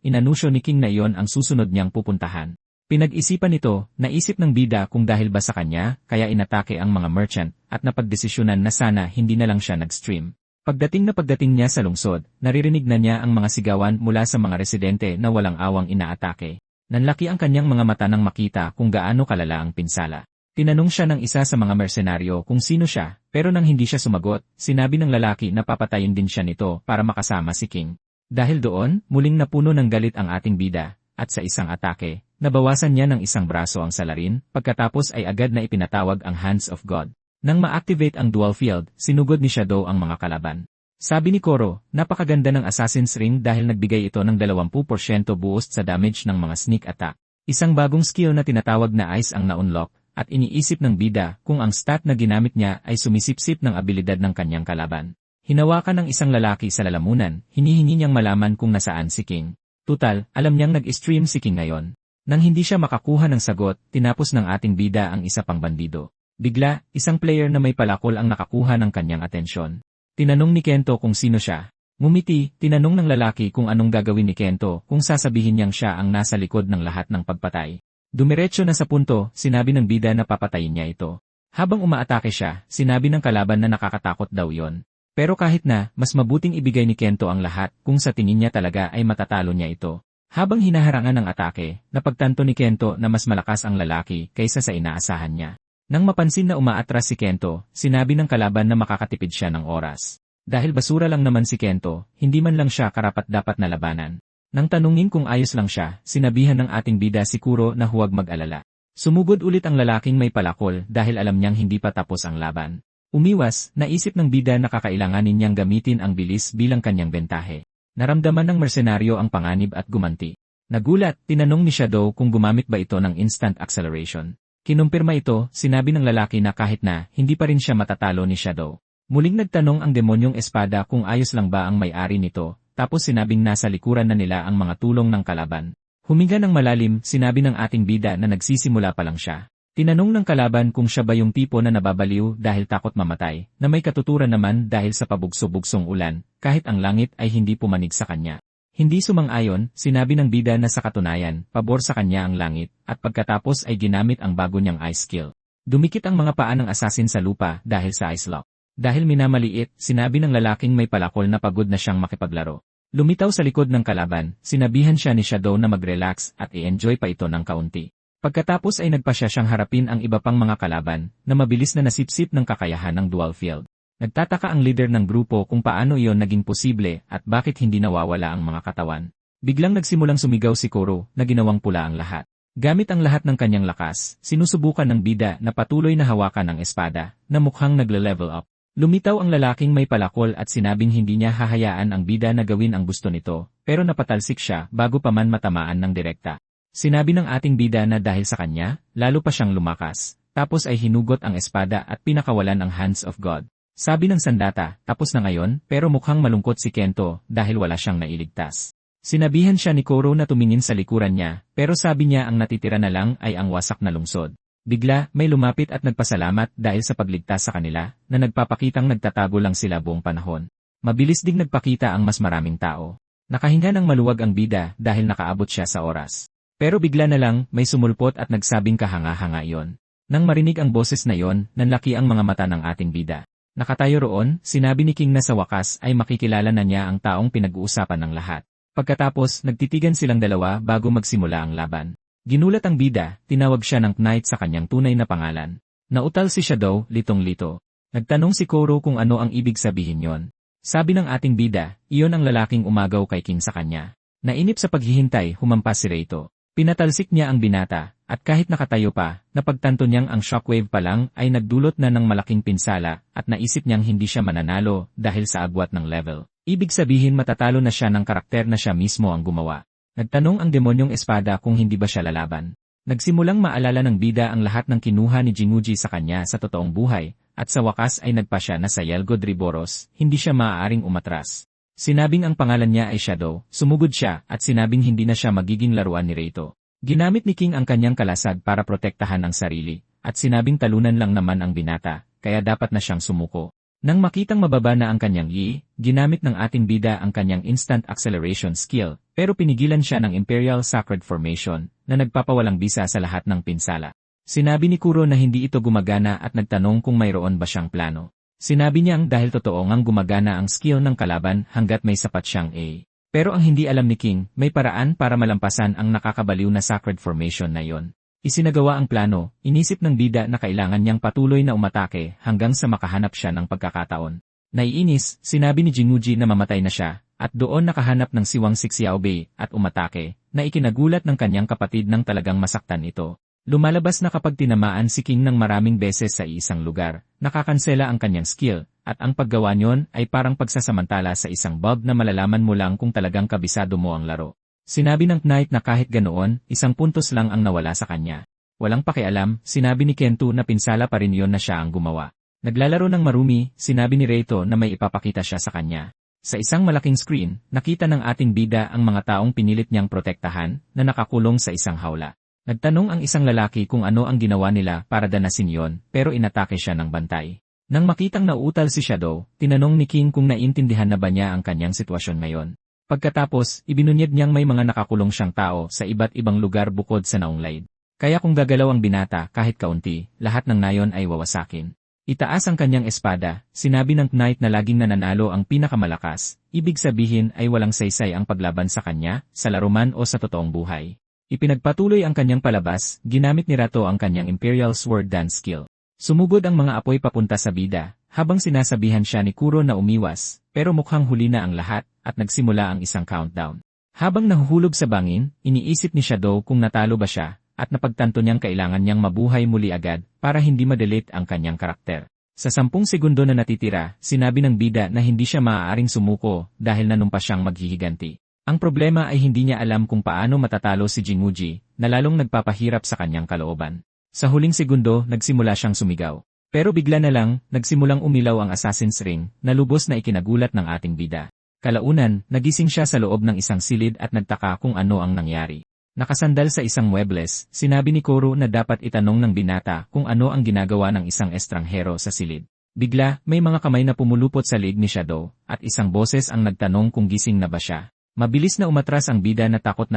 inanusyo ni King na iyon ang susunod niyang pupuntahan. Pinag-isipan nito, naisip ng bida kung dahil ba sa kanya, kaya inatake ang mga merchant, at napagdesisyonan na sana hindi na lang siya nag-stream. Pagdating niya sa lungsod, naririnig na niya ang mga sigawan mula sa mga residente na walang awang inaatake. Nanlaki ang kanyang mga mata nang makita kung gaano kalala ang pinsala. Tinanong siya ng isa sa mga mersenaryo kung sino siya, pero nang hindi siya sumagot, sinabi ng lalaki na papatayin din siya nito para makasama si King. Dahil doon, muling napuno ng galit ang ating bida, at sa isang atake, nabawasan niya ng isang braso ang salarin, pagkatapos ay agad na ipinatawag ang Hands of God. Nang ma-activate ang dual field, sinugod ni Shadow ang mga kalaban. Sabi ni Koro, napakaganda ng Assassin's Ring dahil nagbigay ito ng 20% boost sa damage ng mga sneak attack. Isang bagong skill na tinatawag na Ice ang na-unlock, at iniisip ng bida kung ang stat na ginamit niya ay sumisipsip ng abilidad ng kanyang kalaban. Hinawakan ng isang lalaki sa lalamunan, hinihingi niyang malaman kung nasaan si King. Tutal, alam niyang nag-stream si King ngayon. Nang hindi siya makakuha ng sagot, tinapos ng ating bida ang isa pang bandido. Bigla, isang player na may palakol ang nakakuha ng kanyang atensyon. Tinanong ni Kento kung sino siya. Ngumiti, tinanong ng lalaki kung anong gagawin ni Kento kung sasabihin niyang siya ang nasa likod ng lahat ng pagpatay. Dumiretso na sa punto, sinabi ng bida na papatayin niya ito. Habang umaatake siya, sinabi ng kalaban na nakakatakot daw yon. Pero kahit na, mas mabuting ibigay ni Kento ang lahat kung sa tingin niya talaga ay matatalo niya ito. Habang hinaharangan ng atake, napagtanto ni Kento na mas malakas ang lalaki kaysa sa inaasahan niya. Nang mapansin na umaatras si Kento, sinabi ng kalaban na makakatipid siya ng oras. Dahil basura lang naman si Kento, hindi man lang siya karapat-dapat na labanan. Nang tanungin kung ayos lang siya, sinabihan ng ating bida si Kuro na huwag mag-alala. Sumugod ulit ang lalaking may palakol dahil alam niyang hindi pa tapos ang laban. Umiwas, naisip ng bida na kakailanganin niyang gamitin ang bilis bilang kanyang bentahe. Naramdaman ng mersenaryo ang panganib at gumanti. Nagulat, tinanong ni Shadow kung gumamit ba ito ng instant acceleration. Kinumpirma ito, sinabi ng lalaki na kahit na, hindi pa rin siya matatalo ni Shadow. Muling nagtanong ang demonyong espada kung ayos lang ba ang may-ari nito, tapos sinabing nasa likuran na nila ang mga tulong ng kalaban. Huminga ng malalim, sinabi ng ating bida na nagsisimula pa lang siya. Tinanong ng kalaban kung siya ba yung tipo na nababaliw dahil takot mamatay, na may katuturan naman dahil sa pabugso-bugsong ulan, kahit ang langit ay hindi pumanig sa kanya. Hindi sumang-ayon, sinabi ng bida na sa katunayan, pabor sa kanya ang langit, at pagkatapos ay ginamit ang bago niyang ice skill. Dumikit ang mga paa ng assassin sa lupa dahil sa ice lock. Dahil minamaliit, sinabi ng lalaking may palakol na pagod na siyang makipaglaro. Lumitaw sa likod ng kalaban, sinabihan siya ni Shadow na mag-relax at i-enjoy pa ito ng kaunti. Pagkatapos ay nagpasya siyang harapin ang iba pang mga kalaban na mabilis na nasipsip ng kakayahan ng dual field. Nagtataka ang leader ng grupo kung paano iyon naging posible at bakit hindi nawawala ang mga katawan. Biglang nagsimulang sumigaw si Koro na ginawang pula ang lahat. Gamit ang lahat ng kanyang lakas, sinusubukan ng bida na patuloy na hawakan ang espada na mukhang nagle-level up. Lumitaw ang lalaking may palakol at sinabing hindi niya hahayaan ang bida na gawin ang gusto nito, pero napatalsik siya bago pa man matamaan ng direkta. Sinabi ng ating bida na dahil sa kanya, lalo pa siyang lumakas, tapos ay hinugot ang espada at pinakawalan ang hands of God. Sabi ng sandata, tapos na ngayon, pero mukhang malungkot si Kento dahil wala siyang nailigtas. Sinabihan siya ni Koro na tumingin sa likuran niya, pero sabi niya ang natitira na lang ay ang wasak na lungsod. Bigla, may lumapit at nagpasalamat dahil sa pagligtas sa kanila, na nagpapakitang nagtatago lang sila buong panahon. Mabilis ding nagpakita ang mas maraming tao. Nakahinga ng maluwag ang bida dahil nakaabot siya sa oras. Pero bigla na lang, may sumulpot at nagsabing kahanga-hanga iyon. Nang marinig ang boses na iyon, nanlaki ang mga mata ng ating bida. Nakatayo roon, sinabi ni King na sa wakas ay makikilala na niya ang taong pinag-uusapan ng lahat. Pagkatapos, nagtitigan silang dalawa bago magsimula ang laban. Ginulat ang bida, tinawag siya ng knight sa kanyang tunay na pangalan. Nautal si Shadow, litong-lito. Nagtanong si Koro kung ano ang ibig sabihin yon. Sabi ng ating bida, iyon ang lalaking umagaw kay King sa kanya. Nainip sa paghihintay, humampas si Reito. Pinatalsik niya ang binata, at kahit nakatayo pa, napagtanto niyang ang shockwave pa lang ay nagdulot na ng malaking pinsala at naisip niyang hindi siya mananalo dahil sa agwat ng level. Ibig sabihin matatalo na siya ng karakter na siya mismo ang gumawa. Nagtanong ang demonyong espada kung hindi ba siya lalaban. Nagsimulang maalala ng bida ang lahat ng kinuha ni Jinguji sa kanya sa totoong buhay, at sa wakas ay nagpa siya na sa Yelgo Driboros, hindi siya maaaring umatras. Sinabing ang pangalan niya ay Shadow, sumugod siya at sinabing hindi na siya magiging laruan ni Reito. Ginamit ni King ang kanyang kalasag para protektahan ang sarili, at sinabing talunan lang naman ang binata, kaya dapat na siyang sumuko. Nang makitang mababa na ang kanyang yi, ginamit ng ating bida ang kanyang instant acceleration skill, pero pinigilan siya ng Imperial Sacred Formation, na nagpapawalang bisa sa lahat ng pinsala. Sinabi ni Kuro na hindi ito gumagana at nagtanong kung mayroon ba siyang plano. Sinabi niyang dahil totoo ngang gumagana ang skill ng kalaban hanggat may sapat siyang A. Pero ang hindi alam ni King, may paraan para malampasan ang nakakabaliw na Sacred Formation na yon. Isinagawa ang plano, inisip ng bida na kailangan niyang patuloy na umatake hanggang sa makahanap siya ng pagkakataon. Naiinis, sinabi ni Jinguji na mamatay na siya, at doon nakahanap ng siwang si Xiaobei at umatake, na ikinagulat ng kanyang kapatid nang talagang masaktan ito. Lumalabas na kapag tinamaan si King ng maraming beses sa isang lugar, nakakansela ang kanyang skill, at ang paggawa niyon ay parang pagsasamantala sa isang bulb na malalaman mo lang kung talagang kabisado mo ang laro. Sinabi ng knight na kahit ganoon, isang puntos lang ang nawala sa kanya. Walang pakialam, sinabi ni Kento na pinsala pa rin yon na siya ang gumawa. Naglalaro ng marumi, sinabi ni Reito na may ipapakita siya sa kanya. Sa isang malaking screen, nakita ng ating bida ang mga taong pinilit niyang protektahan na nakakulong sa isang hawla. Nagtanong ang isang lalaki kung ano ang ginawa nila para danasin yon, pero inatake siya ng bantay. Nang makitang nauutal si Shadow, tinanong ni King kung naintindihan na ba niya ang kanyang sitwasyon ngayon. Pagkatapos, ibinunyag niyang may mga nakakulong siyang tao sa iba't ibang lugar bukod sa Naunglaid. Kaya kung gagalaw ang binata kahit kaunti, lahat ng nayon ay wawasakin. Itaas ang kanyang espada, sinabi ng knight na laging nananalo ang pinakamalakas, ibig sabihin ay walang saysay ang paglaban sa kanya, sa laruman o sa totoong buhay. Ipinagpatuloy ang kanyang palabas, ginamit ni Rato ang kanyang Imperial Sword Dance skill. Sumugod ang mga apoy papunta sa bida, habang sinasabihan siya ni Kuro na umiwas, pero mukhang huli na ang lahat, at nagsimula ang isang countdown. Habang nahuhulog sa bangin, iniisip ni Shadow kung natalo ba siya, at napagtanto niyang kailangan niyang mabuhay muli agad para hindi ma-delete ang kanyang karakter. Sa 10 segundo na natitira, sinabi ng bida na hindi siya maaaring sumuko dahil nanumpa siyang maghihiganti. Ang problema ay hindi niya alam kung paano matatalo si Jinwoo, na lalong nagpapahirap sa kanyang kalooban. Sa huling segundo, nagsimula siyang sumigaw. Pero bigla na lang, nagsimulang umilaw ang Assassin's Ring, na lubos na ikinagulat ng ating bida. Kalaunan, nagising siya sa loob ng isang silid at nagtaka kung ano ang nangyari. Nakasandal sa isang muebles, sinabi ni Koro na dapat itanong ng binata kung ano ang ginagawa ng isang estranghero sa silid. Bigla, may mga kamay na pumulupot sa leeg ni Shadow, at isang boses ang nagtanong kung gising na ba siya. Mabilis na umatras ang bida na takot,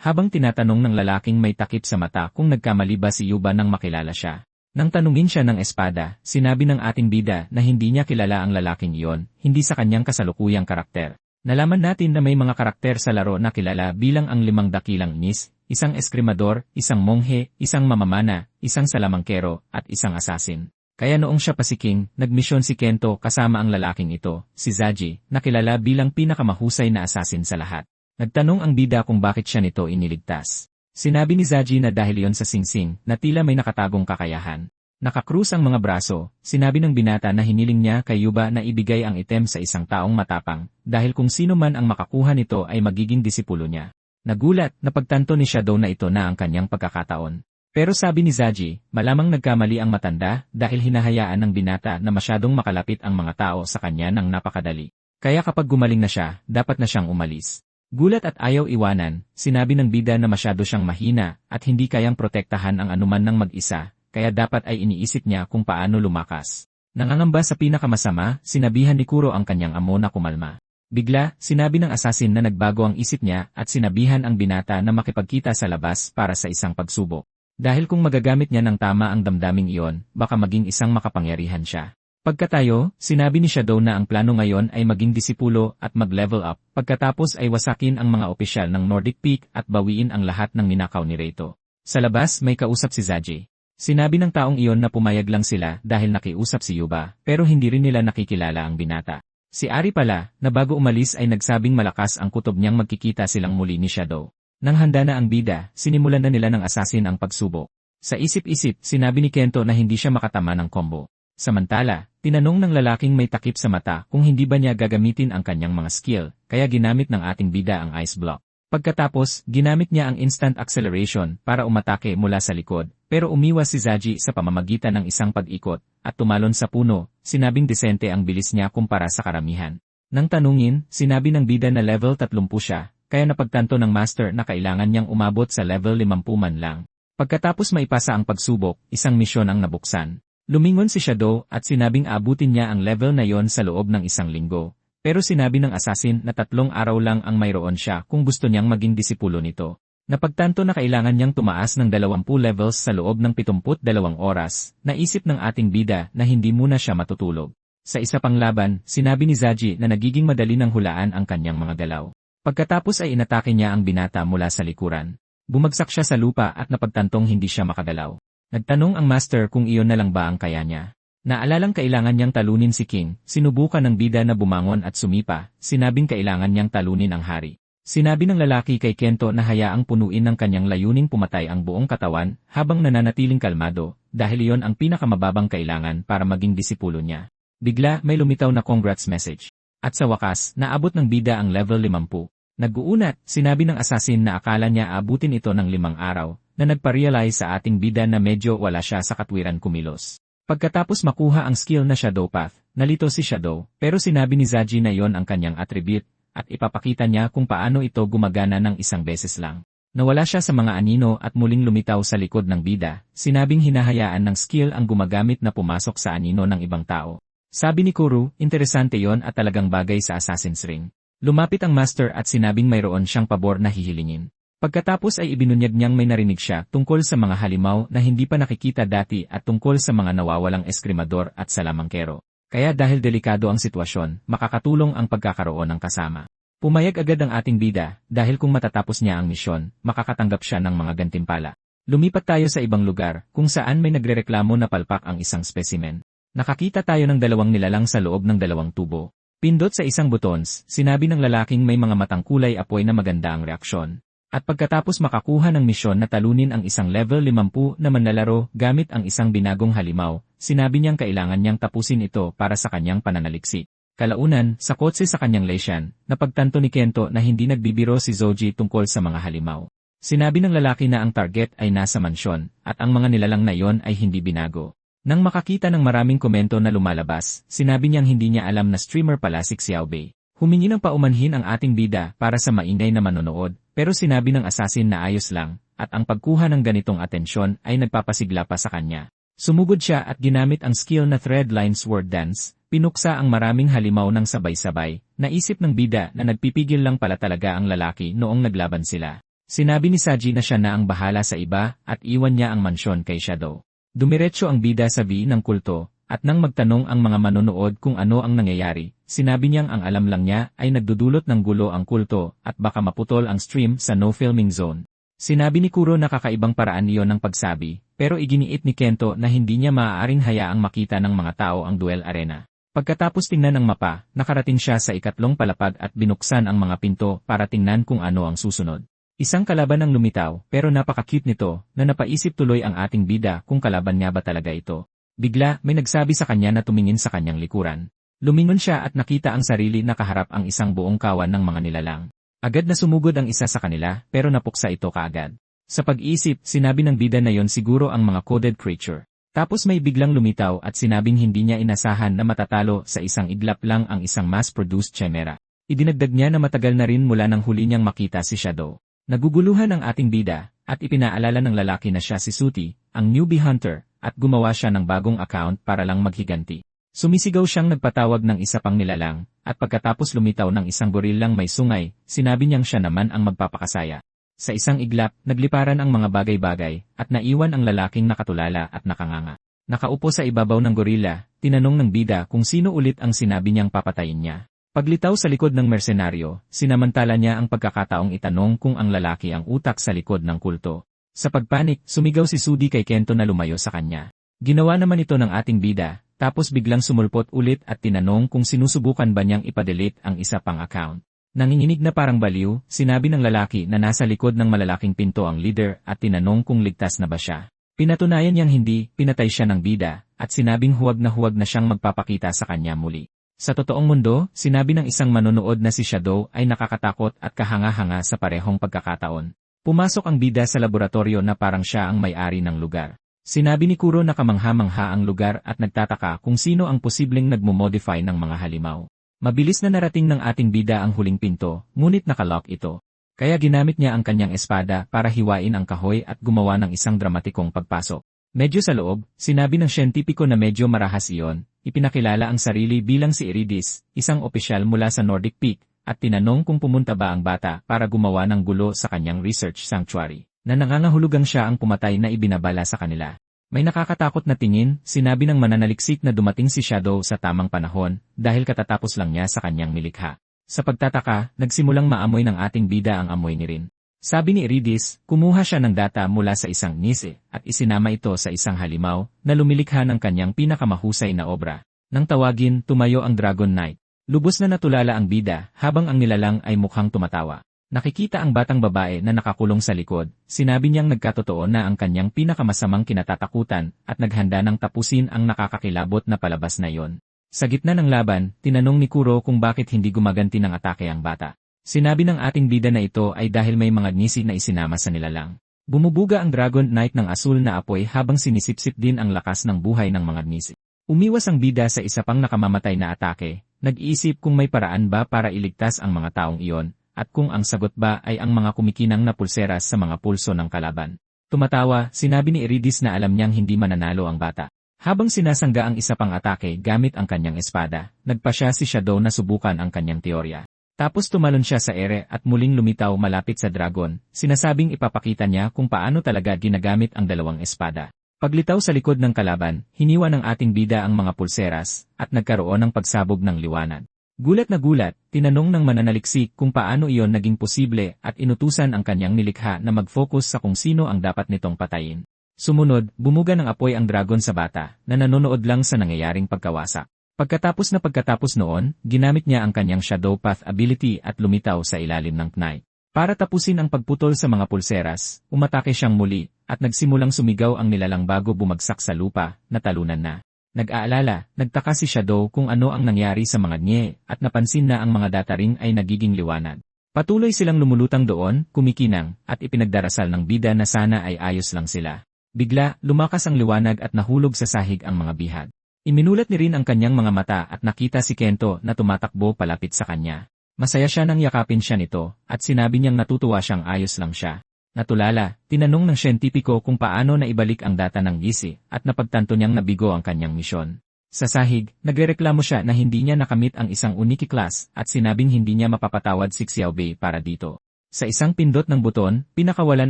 habang tinatanong ng lalaking may takip sa mata kung nagkamali ba si Yuba nang makilala siya. Nang tanungin siya ng espada, sinabi ng ating bida na hindi niya kilala ang lalaking iyon, hindi sa kanyang kasalukuyang karakter. Nalaman natin na may mga karakter sa laro na kilala bilang ang 5 dakilang nis, isang eskrimador, isang monghe, isang mamamana, isang salamangkero, at isang assassin. Kaya noong siya pasiking, nagmisyon si Kento kasama ang lalaking ito, si Zaji, na kilala bilang pinakamahusay na assassin sa lahat. Nagtanong ang bida kung bakit siya nito iniligtas. Sinabi ni Zaji na dahil iyon sa singsing, na tila may nakatagong kakayahan. Nakakrus ang mga braso, sinabi ng binata na hiniling niya kay Yuba na ibigay ang item sa isang taong matapang, dahil kung sino man ang makakuha nito ay magiging disipulo niya. Nagulat, napagtanto ni Shadow na ito na ang kanyang pagkakataon. Pero sabi ni Zaji, malamang nagkamali ang matanda dahil hinahayaan ng binata na masyadong makalapit ang mga tao sa kanya ng napakadali. Kaya kapag gumaling na siya, dapat na siyang umalis. Gulat at ayaw iwanan, sinabi ng bida na masyado siyang mahina at hindi kayang protektahan ang anuman ng mag-isa, kaya dapat ay iniisip niya kung paano lumakas. Nangangamba sa pinakamasama, sinabihan ni Kuro ang kanyang amo na kumalma. Bigla, sinabi ng assassin na nagbago ang isip niya at sinabihan ang binata na makipagkita sa labas para sa isang pagsubok. Dahil kung magagamit niya ng tama ang damdaming iyon, baka maging isang makapangyarihan siya. Pagkatayo, sinabi ni Shadow na ang plano ngayon ay maging disipulo at mag-level up, pagkatapos ay wasakin ang mga opisyal ng Nordic Peak at bawiin ang lahat ng ninakaw ni Reito. Sa labas may kausap si Zaji. Sinabi ng taong iyon na pumayag lang sila dahil nakiusap si Yuba, pero hindi rin nila nakikilala ang binata. Si Ari pala, na bago umalis ay nagsabing malakas ang kutob niyang magkikita silang muli ni Shadow. Nang handa na ang bida, sinimulan na nila ng assassin ang pagsubok. Sa isip-isip, sinabi ni Kento na hindi siya makatama ng combo. Samantala, tinanong ng lalaking may takip sa mata kung hindi ba niya gagamitin ang kanyang mga skill, kaya ginamit ng ating bida ang ice block. Pagkatapos, ginamit niya ang instant acceleration para umatake mula sa likod, pero umiwas si Zaji sa pamamagitan ng isang pag-ikot, at tumalon sa puno, sinabing desente ang bilis niya kumpara sa karamihan. Nang tanungin, sinabi ng bida na level 30 siya, kaya napagtanto ng master na kailangan niyang umabot sa level 50 man lang. Pagkatapos maipasa ang pagsubok, isang misyon ang nabuksan. Lumingon si Shadow at sinabing abutin niya ang level na yon sa loob ng 1 linggo. Pero sinabi ng assassin na 3 araw lang ang mayroon siya kung gusto niyang maging disipulo nito. Napagtanto na kailangan niyang tumaas ng 20 levels sa loob ng 72 oras, naisip ng ating bida na hindi muna siya matutulog. Sa isa pang laban, sinabi ni Zaji na nagiging madali ng hulaan ang kanyang mga galaw. Pagkatapos ay inatake niya ang binata mula sa likuran. Bumagsak siya sa lupa at napagtantong hindi siya makagalaw. Nagtanong ang master kung iyon na lang ba ang kaya niya. Naalalang kailangan niyang talunin si King, sinubukan ng bida na bumangon at sumipa, sinabing kailangan niyang talunin ang hari. Sinabi ng lalaki kay Kento na hayaang punuin ng kanyang layuning pumatay ang buong katawan habang nananatiling kalmado, dahil iyon ang pinakamababang kailangan para maging disipulo niya. Bigla may lumitaw na congrats message. At sa wakas, naabot ng bida ang level 50. Nag-uunat, sinabi ng assassin na akala niya abutin ito ng 5 araw, na nagpa-realize sa ating bida na medyo wala siya sa katwiran kumilos. Pagkatapos makuha ang skill na Shadow Path, nalito si Shadow, pero sinabi ni Zaji na yon ang kanyang attribute, at ipapakita niya kung paano ito gumagana ng 1 beses lang. Nawala siya sa mga anino at muling lumitaw sa likod ng bida, sinabing hinahayaan ng skill ang gumagamit na pumasok sa anino ng ibang tao. Sabi ni Kuro, interesante yon at talagang bagay sa Assassin's Ring. Lumapit ang master at sinabing mayroon siyang pabor na hihilingin. Pagkatapos ay ibinunyag niyang may narinig siya tungkol sa mga halimaw na hindi pa nakikita dati at tungkol sa mga nawawalang eskrimador at salamangkero. Kaya dahil delikado ang sitwasyon, makakatulong ang pagkakaroon ng kasama. Pumayag agad ang ating bida dahil kung matatapos niya ang misyon, makakatanggap siya ng mga gantimpala. Lumipat tayo sa ibang lugar kung saan may nagrereklamo na palpak ang isang specimen. Nakakita tayo ng 2 nilalang sa loob ng 2 tubo. Pindot sa isang buttons, sinabi ng lalaking may mga matang kulay apoy na maganda ang reaksyon. At pagkatapos makakuha ng misyon na talunin ang isang level 50 na manlalaro gamit ang isang binagong halimaw, sinabi niyang kailangan niyang tapusin ito para sa kanyang pananaliksik. Kalaunan, sa kotse sa kanyang leasyan, napagtanto ni Kento na hindi nagbibiro si Zoji tungkol sa mga halimaw. Sinabi ng lalaki na ang target ay nasa mansyon, at ang mga nilalang na iyon ay hindi binago. Nang makakita ng maraming komento na lumalabas, sinabi niyang hindi niya alam na streamer pala si Xiaobei. Humingi ng paumanhin ang ating bida para sa maingay na manonood, pero sinabi ng assassin na ayos lang, at ang pagkuha ng ganitong atensyon ay nagpapasigla pa sa kanya. Sumugod siya at ginamit ang skill na Threadline Sword Dance, pinuksa ang maraming halimaw ng sabay-sabay, naisip ng bida na nagpipigil lang pala talaga ang lalaki noong naglaban sila. Sinabi ni Saji na siya na ang bahala sa iba at iwan niya ang mansyon kay Shadow. Dumiretso ang bida sa V ng kulto, at nang magtanong ang mga manonood kung ano ang nangyayari, sinabi niyang ang alam lang niya ay nagdudulot ng gulo ang kulto at baka maputol ang stream sa no-filming zone. Sinabi ni Kuro na kakaibang paraan iyon ng pagsabi, pero iginiit ni Kento na hindi niya maaaring hayaang makita ng mga tao ang duel arena. Pagkatapos tingnan ang mapa, nakarating siya sa ikatlong palapag at binuksan ang mga pinto para tingnan kung ano ang susunod. Isang kalaban ang lumitaw, pero napaka-cute nito, na napaisip tuloy ang ating bida kung kalaban nga ba talaga ito. Bigla, may nagsabi sa kanya na tumingin sa kanyang likuran. Lumingon siya at nakita ang sarili na kaharap ang isang buong kawan ng mga nilalang. Agad na sumugod ang isa sa kanila, pero napuksa ito kaagad. Sa pag-iisip, sinabi ng bida na yon siguro ang mga coded creature. Tapos may biglang lumitaw at sinabing hindi niya inasahan na matatalo sa isang iglap lang ang isang mass-produced chimera. Idinagdag niya na matagal na rin mula nang huli niyang makita si Shadow. Naguguluhan ang ating bida, at ipinaalala ng lalaki na siya si Suti, ang newbie hunter, at gumawa siya ng bagong account para lang maghiganti. Sumisigaw siyang nagpatawag ng isa pang nilalang, at pagkatapos lumitaw ng isang gorilang may sungay, sinabi niyang siya naman ang magpapakasaya. Sa isang iglap, nagliparan ang mga bagay-bagay, at naiwan ang lalaking nakatulala at nakanganga. Nakaupo sa ibabaw ng gorilla, tinanong ng bida kung sino ulit ang sinabi niyang papatayin niya. Paglitaw sa likod ng mersenaryo, sinamantala niya ang pagkakataong itanong kung ang lalaki ang utak sa likod ng kulto. Sa pagpanik, sumigaw si Sudi kay Kento na lumayo sa kanya. Ginawa naman ito ng ating bida, tapos biglang sumulpot ulit at tinanong kung sinusubukan ba niyang ipadelete ang isa pang account. Nanginginig na parang baliw, sinabi ng lalaki na nasa likod ng malalaking pinto ang leader at tinanong kung ligtas na ba siya. Pinatunayan niyang hindi, pinatay siya ng bida, at sinabing huwag na siyang magpapakita sa kanya muli. Sa totoong mundo, sinabi ng isang manonood na si Shadow ay nakakatakot at kahanga-hanga sa parehong pagkakataon. Pumasok ang bida sa laboratorio na parang siya ang may-ari ng lugar. Sinabi ni Kuro na kamangha-mangha ang lugar at nagtataka kung sino ang posibleng nagmo-modify ng mga halimaw. Mabilis na narating ng ating bida ang huling pinto, ngunit nakalock ito. Kaya ginamit niya ang kanyang espada para hiwain ang kahoy at gumawa ng isang dramatikong pagpasok. Medyo sa loob, sinabi ng siyentipiko na medyo marahas iyon, ipinakilala ang sarili bilang si Iridis, isang opisyal mula sa Nordic Peak, at tinanong kung pumunta ba ang bata para gumawa ng gulo sa kanyang research sanctuary, na nangangahulugang siya ang pumatay na ibinabala sa kanila. May nakakatakot na tingin, sinabi ng mananaliksik na dumating si Shadow sa tamang panahon, dahil katatapos lang niya sa kanyang nilikha. Sa pagtataka, nagsimulang maamoy ng ating bida ang amoy ni Rin. Sabi ni Iridis, kumuha siya ng data mula sa isang nise at isinama ito sa isang halimaw na lumilikha ng kanyang pinakamahusay na obra. Nang tawagin, tumayo ang Dragon Knight. Lubos na natulala ang bida habang ang nilalang ay mukhang tumatawa. Nakikita ang batang babae na nakakulong sa likod, sinabi niyang nagkatotoo na ang kanyang pinakamasamang kinatatakutan at naghanda ng tapusin ang nakakakilabot na palabas na iyon. Sa gitna ng laban, tinanong ni Kuro kung bakit hindi gumaganti ng atake ang bata. Sinabi ng ating bida na ito ay dahil may mga nisi na isinama sa nilalang. Bumubuga ang Dragon Knight ng asul na apoy habang sinisipsip din ang lakas ng buhay ng mga nisi. Umiwas ang bida sa isa pang nakamamatay na atake, nag-iisip kung may paraan ba para iligtas ang mga taong iyon, at kung ang sagot ba ay ang mga kumikinang na pulseras sa mga pulso ng kalaban. Tumatawa, sinabi ni Iridis na alam niyang hindi mananalo ang bata. Habang sinasangga ang isa pang atake gamit ang kanyang espada, nagpa siya si Shadow na subukan ang kanyang teorya. Tapos tumalon siya sa ere at muling lumitaw malapit sa dragon, sinasabing ipapakita niya kung paano talaga ginagamit ang dalawang espada. Paglitaw sa likod ng kalaban, hiniwa ng ating bida ang mga pulseras, at nagkaroon ng pagsabog ng liwanag. Gulat na gulat, tinanong ng mananaliksik kung paano iyon naging posible at inutusan ang kanyang nilikha na mag-focus sa kung sino ang dapat nitong patayin. Sumunod, bumuga ng apoy ang dragon sa bata, na nanonood lang sa nangyayaring pagkawasak. Pagkatapos noon, ginamit niya ang kanyang Shadow Path ability at lumitaw sa ilalim ng Knight. Para tapusin ang pagputol sa mga pulseras, umatake siyang muli, at nagsimulang sumigaw ang nilalang bago bumagsak sa lupa, natalunan na. Nag-aalala, nagtaka si Shadow kung ano ang nangyari sa mga nye, at napansin na ang mga data ring ay nagiging liwanag. Patuloy silang lumulutang doon, kumikinang, at ipinagdarasal ng bida na sana ay ayos lang sila. Bigla, lumakas ang liwanag at nahulog sa sahig ang mga bihag. Iminulat ni rin ang kanyang mga mata at nakita si Kento na tumatakbo palapit sa kanya. Masaya siya nang yakapin siya nito, at sinabi niyang natutuwa siyang ayos lang siya. Natulala, tinanong ng siyentipiko kung paano na ibalik ang data ng gisi, at napagtanto niyang nabigo ang kanyang misyon. Sa sahig, nagrereklamo siya na hindi niya nakamit ang isang Uniki class, at sinabing hindi niya mapapatawad si Xiaobei para dito. Sa isang pindot ng buton, pinakawalan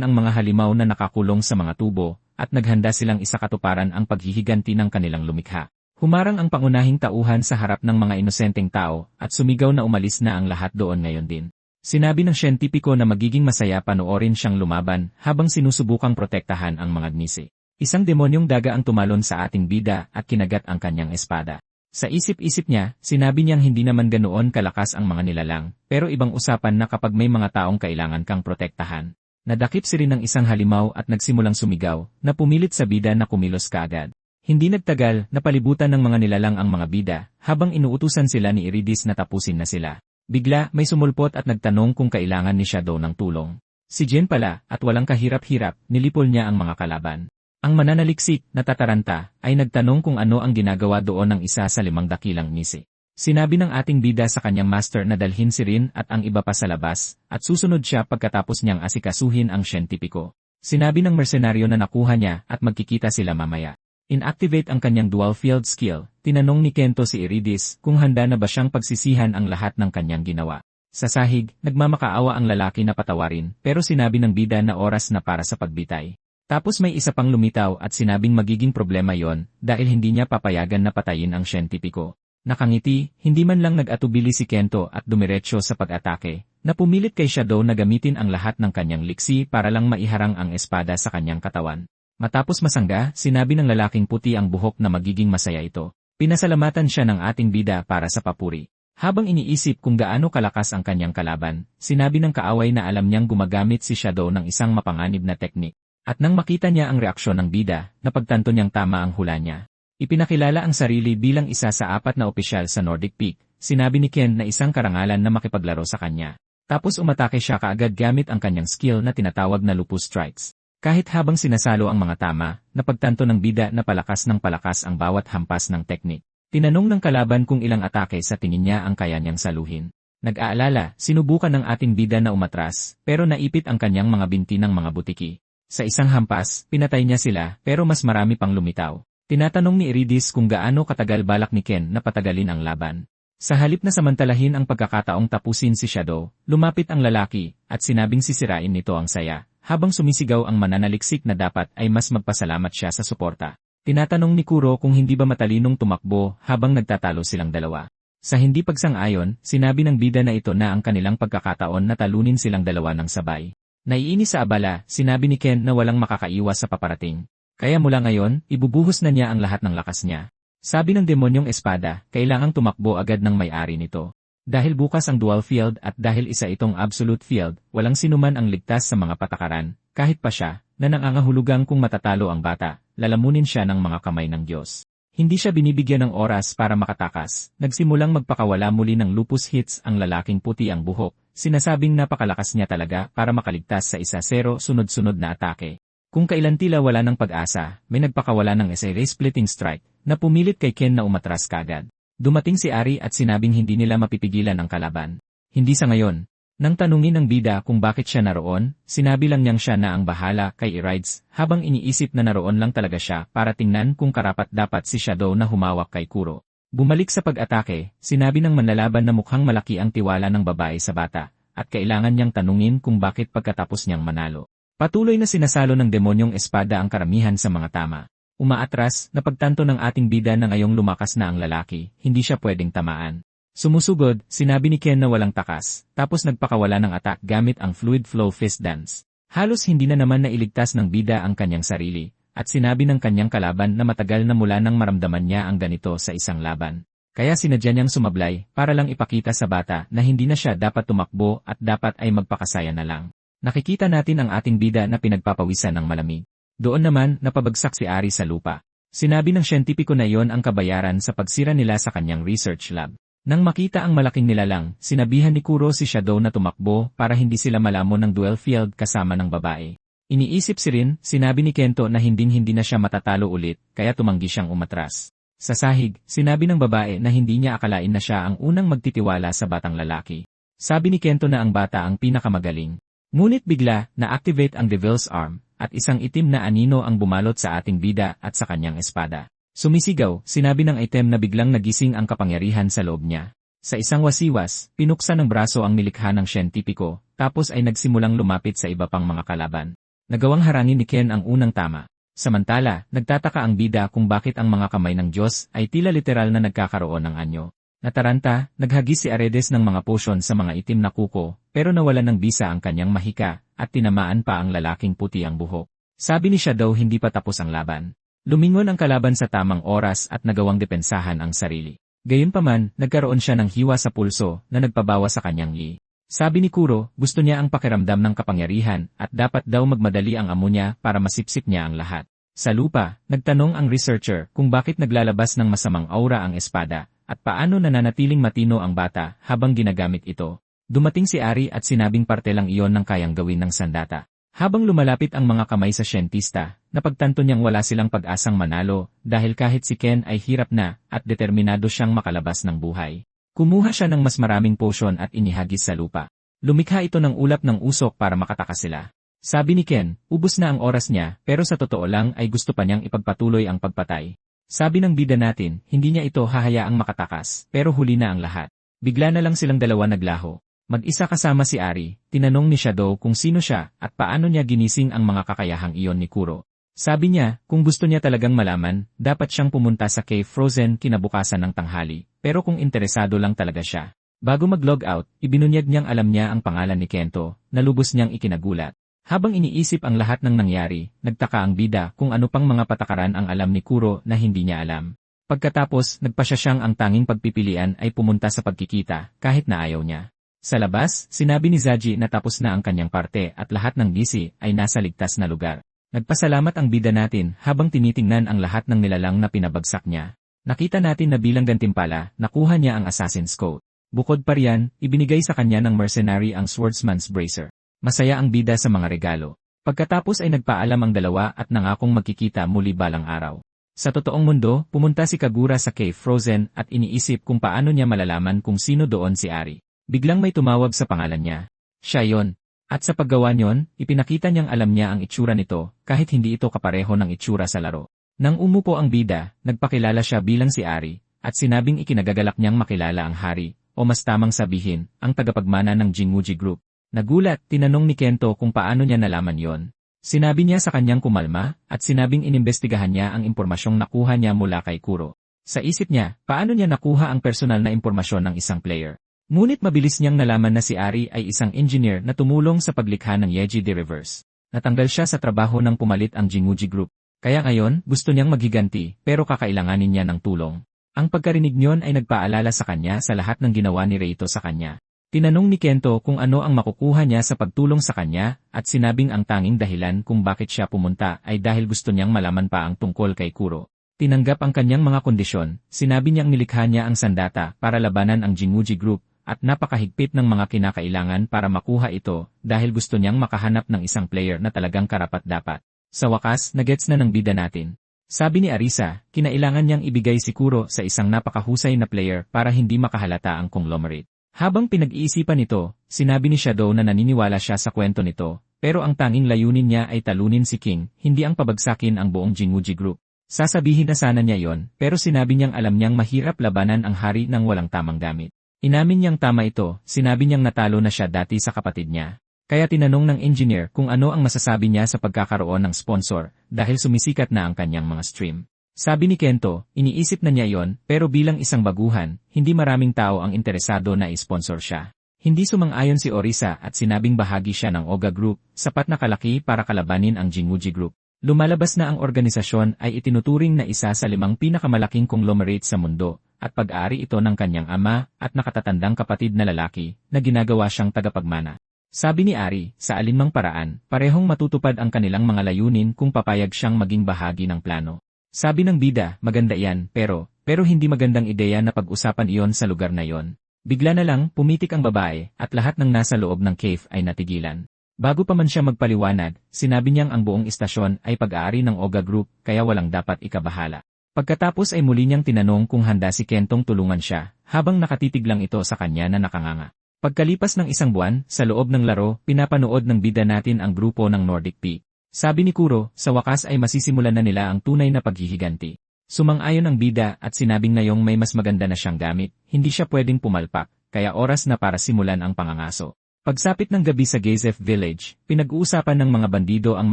ang mga halimaw na nakakulong sa mga tubo, at naghanda silang isakatuparan ang paghihiganti ng kanilang lumikha. Humarang ang pangunahing tauhan sa harap ng mga inosenteng tao, at sumigaw na umalis na ang lahat doon ngayon din. Sinabi ng siyentipiko na magiging masaya panoorin siyang lumaban habang sinusubukang protektahan ang mga gnisi. Isang demonyong daga ang tumalon sa ating bida at kinagat ang kanyang espada. Sa isip-isip niya, sinabi niyang hindi naman ganoon kalakas ang mga nilalang, pero ibang usapan na kapag may mga taong kailangan kang protektahan. Nadakip si rin ng isang halimaw at nagsimulang sumigaw, na pumilit sa bida na kumilos kaagad. Hindi nagtagal, napalibutan ng mga nilalang ang mga bida, habang inuutusan sila ni Iridis na tapusin na sila. Bigla, may sumulpot at nagtanong kung kailangan ni Shadow ng tulong. Si Jen pala, at walang kahirap-hirap, nilipol niya ang mga kalaban. Ang mananaliksik, natataranta, ay nagtanong kung ano ang ginagawa doon ng isa sa 5 dakilang ngisi. Sinabi ng ating bida sa kanyang master na dalhin si Rin at ang iba pa sa labas, at susunod siya pagkatapos niyang asikasuhin ang siyentipiko. Sinabi ng mersenaryo na nakuha niya at magkikita sila mamaya. Inactivate ang kanyang dual field skill, tinanong ni Kento si Iridis kung handa na ba siyang pagsisihan ang lahat ng kanyang ginawa. Sa sahig, nagmamakaawa ang lalaki na patawarin, pero sinabi ng bida na oras na para sa pagbitay. Tapos may isa pang lumitaw at sinabing magiging problema yon dahil hindi niya papayagan na patayin ang siyentipiko. Nakangiti, hindi man lang nag-atubili si Kento at dumiretso sa pag-atake, na pumilit kay Shadow na gamitin ang lahat ng kanyang liksi para lang maiharang ang espada sa kanyang katawan. Matapos masangga, sinabi ng lalaking puti ang buhok na magiging masaya ito. Pinasalamatan siya ng ating bida para sa papuri. Habang iniisip kung gaano kalakas ang kanyang kalaban, sinabi ng kaaway na alam niyang gumagamit si Shadow ng isang mapanganib na teknik. At nang makita niya ang reaksyon ng bida, napagtanto niyang tama ang hula niya. Ipinakilala ang sarili bilang isa sa 4 na opisyal sa Nordic Peak. Sinabi ni Ken na isang karangalan na makipaglaro sa kanya. Tapos umatake siya kaagad gamit ang kanyang skill na tinatawag na lupus strikes. Kahit habang sinasalo ang mga tama, napagtanto ng bida na palakas ng palakas ang bawat hampas ng teknik. Tinanong ng kalaban kung ilang atake sa tingin niya ang kaya niyang saluhin. Nag-aalala, sinubukan ng ating bida na umatras, pero naipit ang kanyang mga binti ng mga butiki. Sa isang hampas, pinatay niya sila, pero mas marami pang lumitaw. Tinatanong ni Iridis kung gaano katagal balak ni Ken na patagalin ang laban. Sa halip na samantalahin ang pagkakataong tapusin si Shadow, lumapit ang lalaki, at sinabing sisirain nito ang saya. Habang sumisigaw ang mananaliksik na dapat ay mas magpasalamat siya sa suporta. Tinatanong ni Kuro kung hindi ba matalinong tumakbo habang nagtatalo silang dalawa. Sa hindi pagsang-ayon, sinabi ng bida na ito na ang kanilang pagkakataon na talunin silang dalawa ng sabay. Naiinis sa abala, sinabi ni Ken na walang makakaiwas sa paparating. Kaya mula ngayon, ibubuhos na niya ang lahat ng lakas niya. Sabi ng demonyong espada, kailangang tumakbo agad ng may-ari nito. Dahil bukas ang dual field at dahil isa itong absolute field, walang sinuman ang ligtas sa mga patakaran, kahit pa siya, na nangangahulugang kung matatalo ang bata, lalamunin siya ng mga kamay ng Diyos. Hindi siya binibigyan ng oras para makatakas, nagsimulang magpakawala muli ng lupus hits ang lalaking puti ang buhok, sinasabing napakalakas niya talaga para makaligtas sa 1-0 sunod-sunod na atake. Kung kailan tila wala ng pag-asa, may nagpakawala ng splitting strike, na pumilit kay Ken na umatras kagad. Dumating si Ari at sinabing hindi nila mapipigilan ang kalaban. Hindi sa ngayon. Nang tanungin ng bida kung bakit siya naroon, sinabi lang niyang siya na ang bahala kay Irides, habang iniisip na naroon lang talaga siya para tingnan kung karapat-dapat si Shadow na humawak kay Kuro. Bumalik sa pag-atake, sinabi ng manlalaban na mukhang malaki ang tiwala ng babae sa bata, at kailangan niyang tanungin kung bakit pagkatapos niyang manalo. Patuloy na sinasalo ng demonyong espada ang karamihan sa mga tama. Umaatras, napagtanto ng ating bida na ngayong lumakas na ang lalaki, hindi siya pwedeng tamaan. Sumusugod, sinabi ni Ken na walang takas, tapos nagpakawala ng attack gamit ang fluid flow fist dance. Halos hindi na naman nailigtas ng bida ang kanyang sarili, at sinabi ng kanyang kalaban na matagal na mula nang maramdaman niya ang ganito sa isang laban. Kaya sinadya niyang sumablay para lang ipakita sa bata na hindi na siya dapat tumakbo at dapat ay magpakasaya na lang. Nakikita natin ang ating bida na pinagpapawisan ng malamig. Doon naman napabagsak si Ari sa lupa. Sinabi ng siyentipiko na iyon ang kabayaran sa pagsira nila sa kanyang research lab. Nang makita ang malaking nilalang, sinabihan ni Kuro si Shadow na tumakbo para hindi sila malamon ng duel field kasama ng babae. Iniisip si Rin, sinabi ni Kento na hindi na siya matatalo ulit, kaya tumanggi siyang umatras. Sa sahig, sinabi ng babae na hindi niya akalain na siya ang unang magtitiwala sa batang lalaki. Sabi ni Kento na ang bata ang pinakamagaling. Ngunit bigla, na-activate ang Devil's Arm, at isang itim na anino ang bumalot sa ating bida at sa kanyang espada. Sumisigaw, sinabi ng item na biglang nagising ang kapangyarihan sa loob niya. Sa isang wasiwas, pinuksan ng braso ang nilikha ng siyentipiko, tapos ay nagsimulang lumapit sa iba pang mga kalaban. Nagawang harangin ni Ken ang unang tama. Samantala, nagtataka ang bida kung bakit ang mga kamay ng Diyos ay tila literal na nagkakaroon ng anyo. Nataranta, naghagis si Aredes ng mga potion sa mga itim na kuko, pero nawalan ng bisa ang kanyang mahika, at tinamaan pa ang lalaking puti ang buhok. Sabi ni Shadow hindi pa tapos ang laban. Lumingon ang kalaban sa tamang oras at nagawang depensahan ang sarili. Gayunpaman, nagkaroon siya ng hiwa sa pulso na nagpabawa sa kanyang li. Sabi ni Kuro, gusto niya ang pakiramdam ng kapangyarihan at dapat daw magmadali ang amo niya para masipsip niya ang lahat. Sa lupa, nagtanong ang researcher kung bakit naglalabas ng masamang aura ang espada at paano nananatiling matino ang bata habang ginagamit ito. Dumating si Ari at sinabing parte lang iyon ng kayang gawin ng sandata. Habang lumalapit ang mga kamay sa siyentista, napagtanto niyang wala silang pag-asang manalo dahil kahit si Ken ay hirap na at determinado siyang makalabas ng buhay. Kumuha siya ng mas maraming potion at inihagis sa lupa. Lumikha ito ng ulap ng usok para makatakas sila. Sabi ni Ken, ubos na ang oras niya pero sa totoo lang ay gusto pa niyang ipagpatuloy ang pagpatay. Sabi ng bida natin, hindi niya ito hahayaang makatakas pero huli na ang lahat. Bigla na lang silang dalawa naglaho. Mag-isa kasama si Ari, tinanong ni Shadow kung sino siya at paano niya ginising ang mga kakayahang iyon ni Kuro. Sabi niya, kung gusto niya talagang malaman, dapat siyang pumunta sa Cave Frozen kinabukasan ng tanghali, pero kung interesado lang talaga siya. Bago mag-log out, ibinunyag niyang alam niya ang pangalan ni Kento, na lubos niyang ikinagulat. Habang iniisip ang lahat ng nangyari, nagtaka ang bida kung ano pang mga patakaran ang alam ni Kuro na hindi niya alam. Pagkatapos, nagpasya siyang ang tanging pagpipilian ay pumunta sa pagkikita, kahit na ayaw niya. Sa labas, sinabi ni Zaji na tapos na ang kanyang parte at lahat ng DC ay nasa ligtas na lugar. Nagpasalamat ang bida natin habang tinitingnan ang lahat ng nilalang na pinabagsak niya. Nakita natin na bilang gantimpala, nakuha niya ang Assassin's Coat. Bukod pa riyan, ibinigay sa kanya ng mercenary ang Swordsman's Bracer. Masaya ang bida sa mga regalo. Pagkatapos ay nagpaalam ang dalawa at nangakong magkikita muli balang araw. Sa totoong mundo, pumunta si Kagura sa Cave Frozen at iniisip kung paano niya malalaman kung sino doon si Ari. Biglang may tumawag sa pangalan niya. Siya yon. At sa paggawa niyon, ipinakita niyang alam niya ang itsura nito, kahit hindi ito kapareho ng itsura sa laro. Nang umupo ang bida, nagpakilala siya bilang si Ari, at sinabing ikinagagalak niyang makilala ang hari, o mas tamang sabihin, ang tagapagmana ng Jinguji Group. Nagulat, tinanong ni Kento kung paano niya nalaman yon. Sinabi niya sa kanyang kumalma, at sinabing inimbestigahan niya ang impormasyong nakuha niya mula kay Kuro. Sa isip niya, paano niya nakuha ang personal na impormasyon ng isang player. Ngunit mabilis niyang nalaman na si Ari ay isang engineer na tumulong sa paglikha ng Yeji Derivers. Natanggal siya sa trabaho nang pumalit ang Jinguji Group. Kaya ngayon, gusto niyang maghiganti, pero kakailanganin niya ng tulong. Ang pagkarinig niyon ay nagpaalala sa kanya sa lahat ng ginawa ni Reito sa kanya. Tinanong ni Kento kung ano ang makukuha niya sa pagtulong sa kanya, at sinabing ang tanging dahilan kung bakit siya pumunta ay dahil gusto niyang malaman pa ang tungkol kay Kuro. Tinanggap ang kanyang mga kondisyon, sinabi niyang nilikha niya ang sandata para labanan ang Jinguji Group, at napakahigpit ng mga kinakailangan para makuha ito dahil gusto niyang makahanap ng isang player na talagang karapat-dapat. Sa wakas, nagets na ng bida natin. Sabi ni Arisa, kinailangan niyang ibigay si Kuro sa isang napakahusay na player para hindi makahalata ang conglomerate. Habang pinag-iisipan ito, sinabi ni Shadow na naniniwala siya sa kwento nito, pero ang tanging layunin niya ay talunin si King, hindi ang pabagsakin ang buong Jinguji Group. Sasabihin na sana niya yon, pero sinabi niyang alam niyang mahirap labanan ang hari ng walang tamang gamit. Inamin niyang tama ito, sinabi niyang natalo na siya dati sa kapatid niya. Kaya tinanong ng engineer kung ano ang masasabi niya sa pagkakaroon ng sponsor dahil sumisikat na ang kanyang mga stream. Sabi ni Kento, iniisip na niya yon, pero bilang isang baguhan, hindi maraming tao ang interesado na i-sponsor siya. Hindi sumang-ayon si Orisa at sinabing bahagi siya ng Oga Group, sapat na kalaki para kalabanin ang Jinguji Group. Lumalabas na ang organisasyon ay itinuturing na isa sa 5 pinakamalaking conglomerate sa mundo, at pag-aari ito ng kanyang ama at nakatatandang kapatid na lalaki na ginagawa siyang tagapagmana. Sabi ni Ari, sa alinmang paraan, parehong matutupad ang kanilang mga layunin kung papayag siyang maging bahagi ng plano. Sabi ng bida, maganda yan, pero hindi magandang ideya na pag-usapan iyon sa lugar na yon. Bigla na lang, pumitik ang babae, at lahat ng nasa loob ng cave ay natigilan. Bago pa man siya magpaliwanag, sinabi niyang ang buong istasyon ay pag-aari ng Oga Group, kaya walang dapat ikabahala. Pagkatapos ay muli niyang tinanong kung handa si Kentong tulungan siya, habang nakatitig lang ito sa kanya na nakanganga. Pagkalipas ng isang buwan, sa loob ng laro, pinapanood ng bida natin ang grupo ng Nordic Peak. Sabi ni Kuro, sa wakas ay masisimulan na nila ang tunay na paghihiganti. Sumang-ayon ang bida at sinabing ngayong may mas maganda na siyang gamit, hindi siya pwedeng pumalpak, kaya oras na para simulan ang pangangaso. Pagsapit ng gabi sa Gazef Village, pinag-uusapan ng mga bandido ang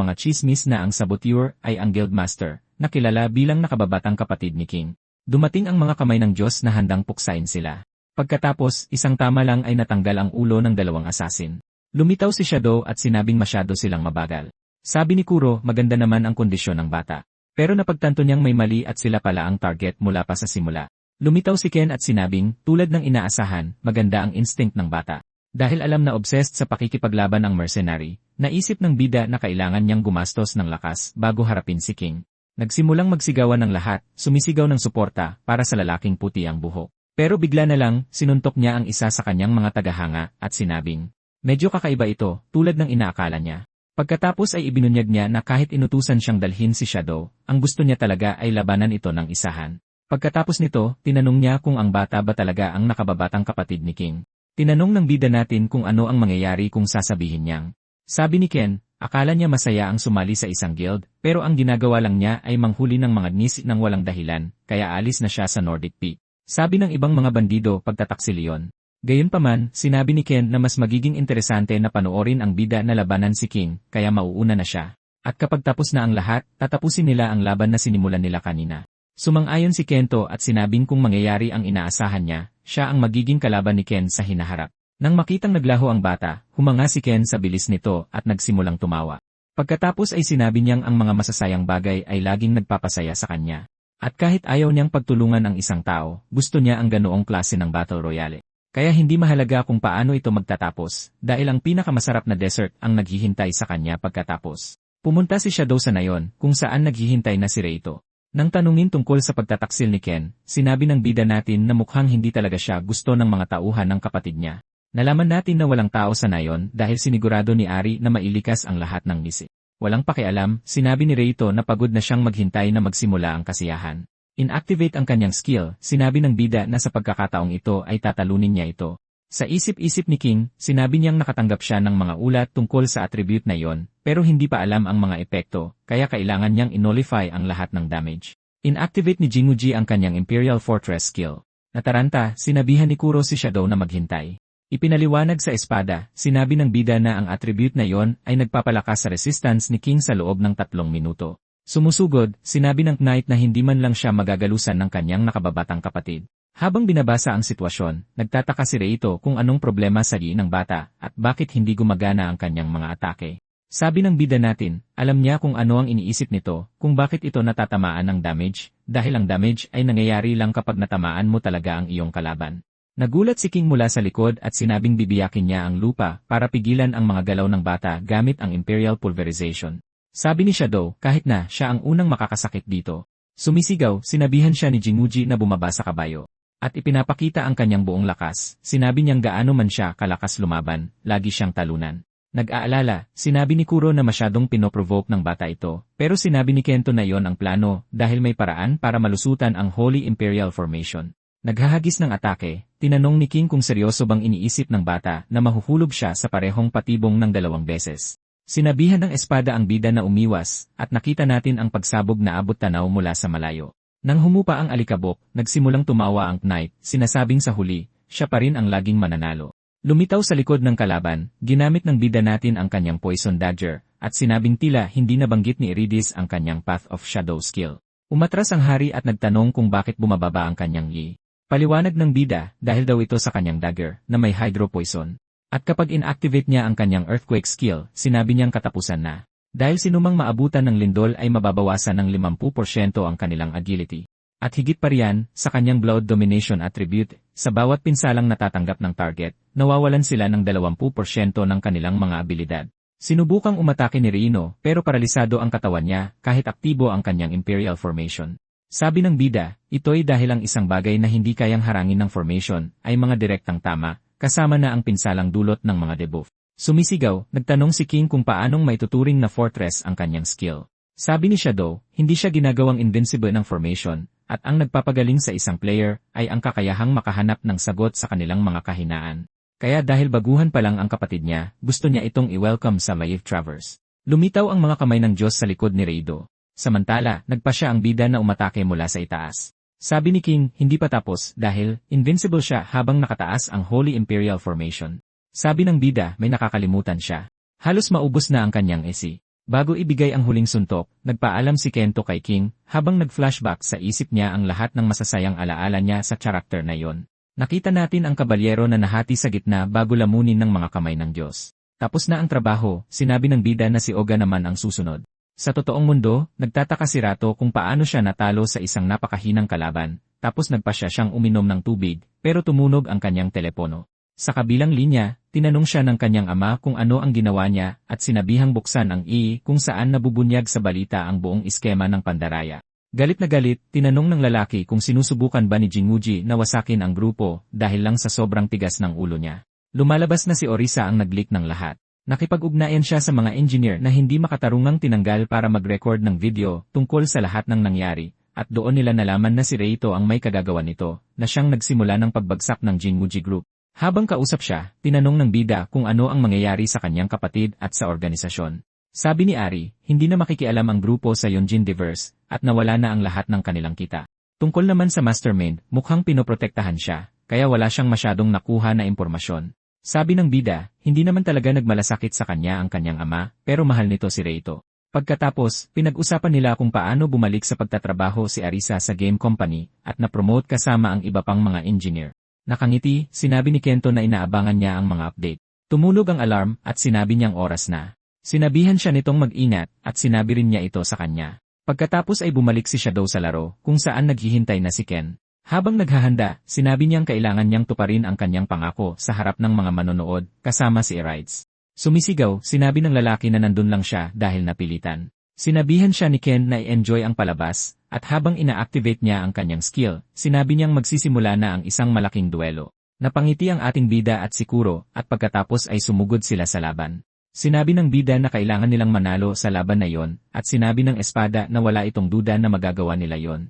mga chismis na ang saboteur ay ang Guildmaster, na kilala bilang nakababatang kapatid ni King. Dumating ang mga kamay ng Diyos na handang puksain sila. Pagkatapos, isang tama lang ay natanggal ang ulo ng dalawang assassin. Lumitaw si Shadow at sinabing masyado silang mabagal. Sabi ni Kuro, maganda naman ang kondisyon ng bata. Pero napagtanto niyang may mali at sila pala ang target mula pa sa simula. Lumitaw si Ken at sinabing, tulad ng inaasahan, maganda ang instinct ng bata. Dahil alam na obsessed sa pakikipaglaban ang mercenary, naisip ng bida na kailangan niyang gumastos ng lakas bago harapin si King. Nagsimulang magsigawan ng lahat, sumisigaw ng suporta para sa lalaking puti ang buhok. Pero bigla na lang, sinuntok niya ang isa sa kanyang mga tagahanga at sinabing, medyo kakaiba ito, tulad ng inaakala niya. Pagkatapos ay ibinunyag niya na kahit inutusan siyang dalhin si Shadow, ang gusto niya talaga ay labanan ito ng isahan. Pagkatapos nito, tinanong niya kung ang bata ba talaga ang nakababatang kapatid ni King. Tinanong ng bida natin kung ano ang mangyayari kung sasabihin niyang. Sabi ni Ken, akala niya masaya ang sumali sa isang guild, pero ang ginagawa lang niya ay manghuli ng mga nis ng walang dahilan, kaya alis na siya sa Nordic Peak. Sabi ng ibang mga bandido pagtataksil iyon. Gayunpaman, sinabi ni Ken na mas magiging interesante na panoorin ang bida na labanan si King, kaya mauuna na siya. At kapag tapos na ang lahat, tatapusin nila ang laban na sinimulan nila kanina. Sumang-ayon si Kento at sinabing kung mangyayari ang inaasahan niya, siya ang magiging kalaban ni Ken sa hinaharap. Nang makitang naglaho ang bata, humanga si Ken sa bilis nito at nagsimulang tumawa. Pagkatapos ay sinabi niyang ang mga masasayang bagay ay laging nagpapasaya sa kanya. At kahit ayaw niyang pagtulungan ang isang tao, gusto niya ang ganoong klase ng Battle Royale. Kaya hindi mahalaga kung paano ito magtatapos, dahil ang pinakamasarap na dessert ang naghihintay sa kanya pagkatapos. Pumunta si Shadow sa nayon, kung saan naghihintay na si Reito. Nang tanungin tungkol sa pagtataksil ni Ken, sinabi ng bida natin na mukhang hindi talaga siya gusto ng mga tauhan ng kapatid niya. Nalaman natin na walang tao sa nayon dahil sinigurado ni Ari na mailikas ang lahat ng misi. Walang pakialam, sinabi ni Reito na pagod na siyang maghintay na magsimula ang kasiyahan. Inactivate ang kanyang skill, sinabi ng bida na sa pagkakataong ito ay tatalunin niya ito. Sa isip-isip ni King, sinabi niyang nakatanggap siya ng mga ulat tungkol sa attribute na yon, pero hindi pa alam ang mga epekto, kaya kailangan niyang innullify ang lahat ng damage. Inactivate ni Jinguji ang kanyang Imperial Fortress skill. Nataranta, sinabihan ni Kuro si Shadow na maghintay. Ipinaliwanag sa espada, sinabi ng bida na ang attribute na yon ay nagpapalakas sa resistance ni King sa loob ng 3 minuto. Sumusugod, sinabi ng Knight na hindi man lang siya magagalusan ng kanyang nakababatang kapatid. Habang binabasa ang sitwasyon, nagtataka si Reito kung anong problema sa ng bata at bakit hindi gumagana ang kanyang mga atake. Sabi ng bida natin, alam niya kung ano ang iniisip nito, kung bakit ito natatamaan ng damage, dahil ang damage ay nangyayari lang kapag natamaan mo talaga ang iyong kalaban. Nagulat si King mula sa likod at sinabing bibiyakin niya ang lupa para pigilan ang mga galaw ng bata gamit ang Imperial Pulverization. Sabi ni Shadow, kahit na siya ang unang makakasakit dito. Sumisigaw, sinabihan siya ni Jinguji na bumaba sa kabayo. At ipinapakita ang kanyang buong lakas, sinabi niyang gaano man siya kalakas lumaban, lagi siyang talunan. Nag-aalala, sinabi ni Kuro na masyadong pinoprovoke ng bata ito, pero sinabi ni Kento na yon ang plano dahil may paraan para malusutan ang Holy Imperial Formation. Naghahagis ng atake, tinanong ni King kung seryoso bang iniisip ng bata na mahuhulog siya sa parehong patibong ng 2 beses. Sinabihan ng espada ang bida na umiwas, at nakita natin ang pagsabog na abot tanaw mula sa malayo. Nang humupa ang alikabok, nagsimulang tumawa ang Knight, sinasabing sa huli, siya pa rin ang laging mananalo. Lumitaw sa likod ng kalaban, ginamit ng bida natin ang kanyang Poison Dagger, at sinabing tila hindi nabanggit ni Iridis ang kanyang Path of Shadow skill. Umatras ang hari at nagtanong kung bakit bumababa ang kanyang yi. Paliwanag ng bida, dahil daw ito sa kanyang dagger, na may Hydro Poison. At kapag inactivate niya ang kanyang Earthquake skill, sinabi niyang katapusan na. Dahil sinumang maabutan ng lindol ay mababawasan ng 50% ang kanilang agility. At higit pa riyan, sa kanyang blood domination attribute, sa bawat pinsalang natatanggap ng target, nawawalan sila ng 20% ng kanilang mga abilidad. Sinubukang umatake ni Rino pero paralisado ang katawan niya kahit aktibo ang kanyang Imperial Formation. Sabi ng bida, ito'y dahil ang isang bagay na hindi kayang harangin ng formation ay mga direktang tama, kasama na ang pinsalang dulot ng mga debuff. Sumisigaw, nagtanong si King kung paanong maituturing na fortress ang kanyang skill. Sabi ni Shadow, hindi siya ginagawang invincible ng formation, at ang nagpapagaling sa isang player ay ang kakayahang makahanap ng sagot sa kanilang mga kahinaan. Kaya dahil baguhan pa lang ang kapatid niya, gusto niya itong i-welcome sa Maeve Travers. Lumitaw ang mga kamay ng Diyos sa likod ni Reido. Samantala, nagpa siya ang bida na umatake mula sa itaas. Sabi ni King, hindi pa tapos dahil invincible siya habang nakataas ang Holy Imperial Formation. Sabi ng bida, may nakakalimutan siya. Halos maubos na ang kanyang esi. Bago ibigay ang huling suntok, nagpaalam si Kento kay King habang nag-flashback sa isip niya ang lahat ng masasayang alaala niya sa character na yon. Nakita natin ang kabalyero na nahati sa gitna bago lamunin ng mga kamay ng Diyos. Tapos na ang trabaho, sinabi ng bida na si Oga naman ang susunod. Sa totoong mundo, nagtataka si Rato kung paano siya natalo sa isang napakahinang kalaban, tapos nagpasya siyang uminom ng tubig, pero tumunog ang kanyang telepono. Sa kabilang linya, tinanong siya ng kanyang ama kung ano ang ginawa niya at sinabihang buksan ang kung saan nabubunyag sa balita ang buong iskema ng pandaraya. Galit na galit, tinanong ng lalaki kung sinusubukan ba ni Jinwuji na wasakin ang grupo dahil lang sa sobrang tigas ng ulo niya. Lumalabas na si Orisa ang nag-leak ng lahat. Nakipag-ugnayan siya sa mga engineer na hindi makatarungang tinanggal para mag-record ng video tungkol sa lahat ng nangyari, at doon nila nalaman na si Reito ang may kagagawa nito, na siyang nagsimula ng pagbagsak ng Jinwuji Group. Habang kausap siya, tinanong ng bida kung ano ang mangyayari sa kanyang kapatid at sa organisasyon. Sabi ni Ari, hindi na makikialam ang grupo sa Yonjin Diverse, at nawala na ang lahat ng kanilang kita. Tungkol naman sa Mastermind, mukhang pinoprotektahan siya, kaya wala siyang masyadong nakuha na impormasyon. Sabi ng bida, hindi naman talaga nagmalasakit sa kanya ang kanyang ama, pero mahal nito si Reito. Pagkatapos, pinag-usapan nila kung paano bumalik sa pagtatrabaho si Arisa sa game company, at na-promote kasama ang iba pang mga engineer. Nakangiti, sinabi ni Kento na inaabangan niya ang mga update. Tumunog ang alarm at sinabi niyang oras na. Sinabihan siya nitong mag-ingat at sinabi rin niya ito sa kanya. Pagkatapos ay bumalik si Shadow sa laro kung saan naghihintay na si Ken. Habang naghahanda, sinabi niyang kailangan niyang tuparin ang kanyang pangako sa harap ng mga manonood kasama si Erides. Sumisigaw, sinabi ng lalaki na nandun lang siya dahil napilitan. Sinabihan siya ni Ken na i-enjoy ang palabas, at habang ina-activate niya ang kanyang skill, sinabi niyang magsisimula na ang isang malaking duelo. Napangiti ang ating bida at si Kuro, at pagkatapos ay sumugod sila sa laban. Sinabi ng bida na kailangan nilang manalo sa laban na yon, at sinabi ng espada na wala itong duda na magagawa nila yon.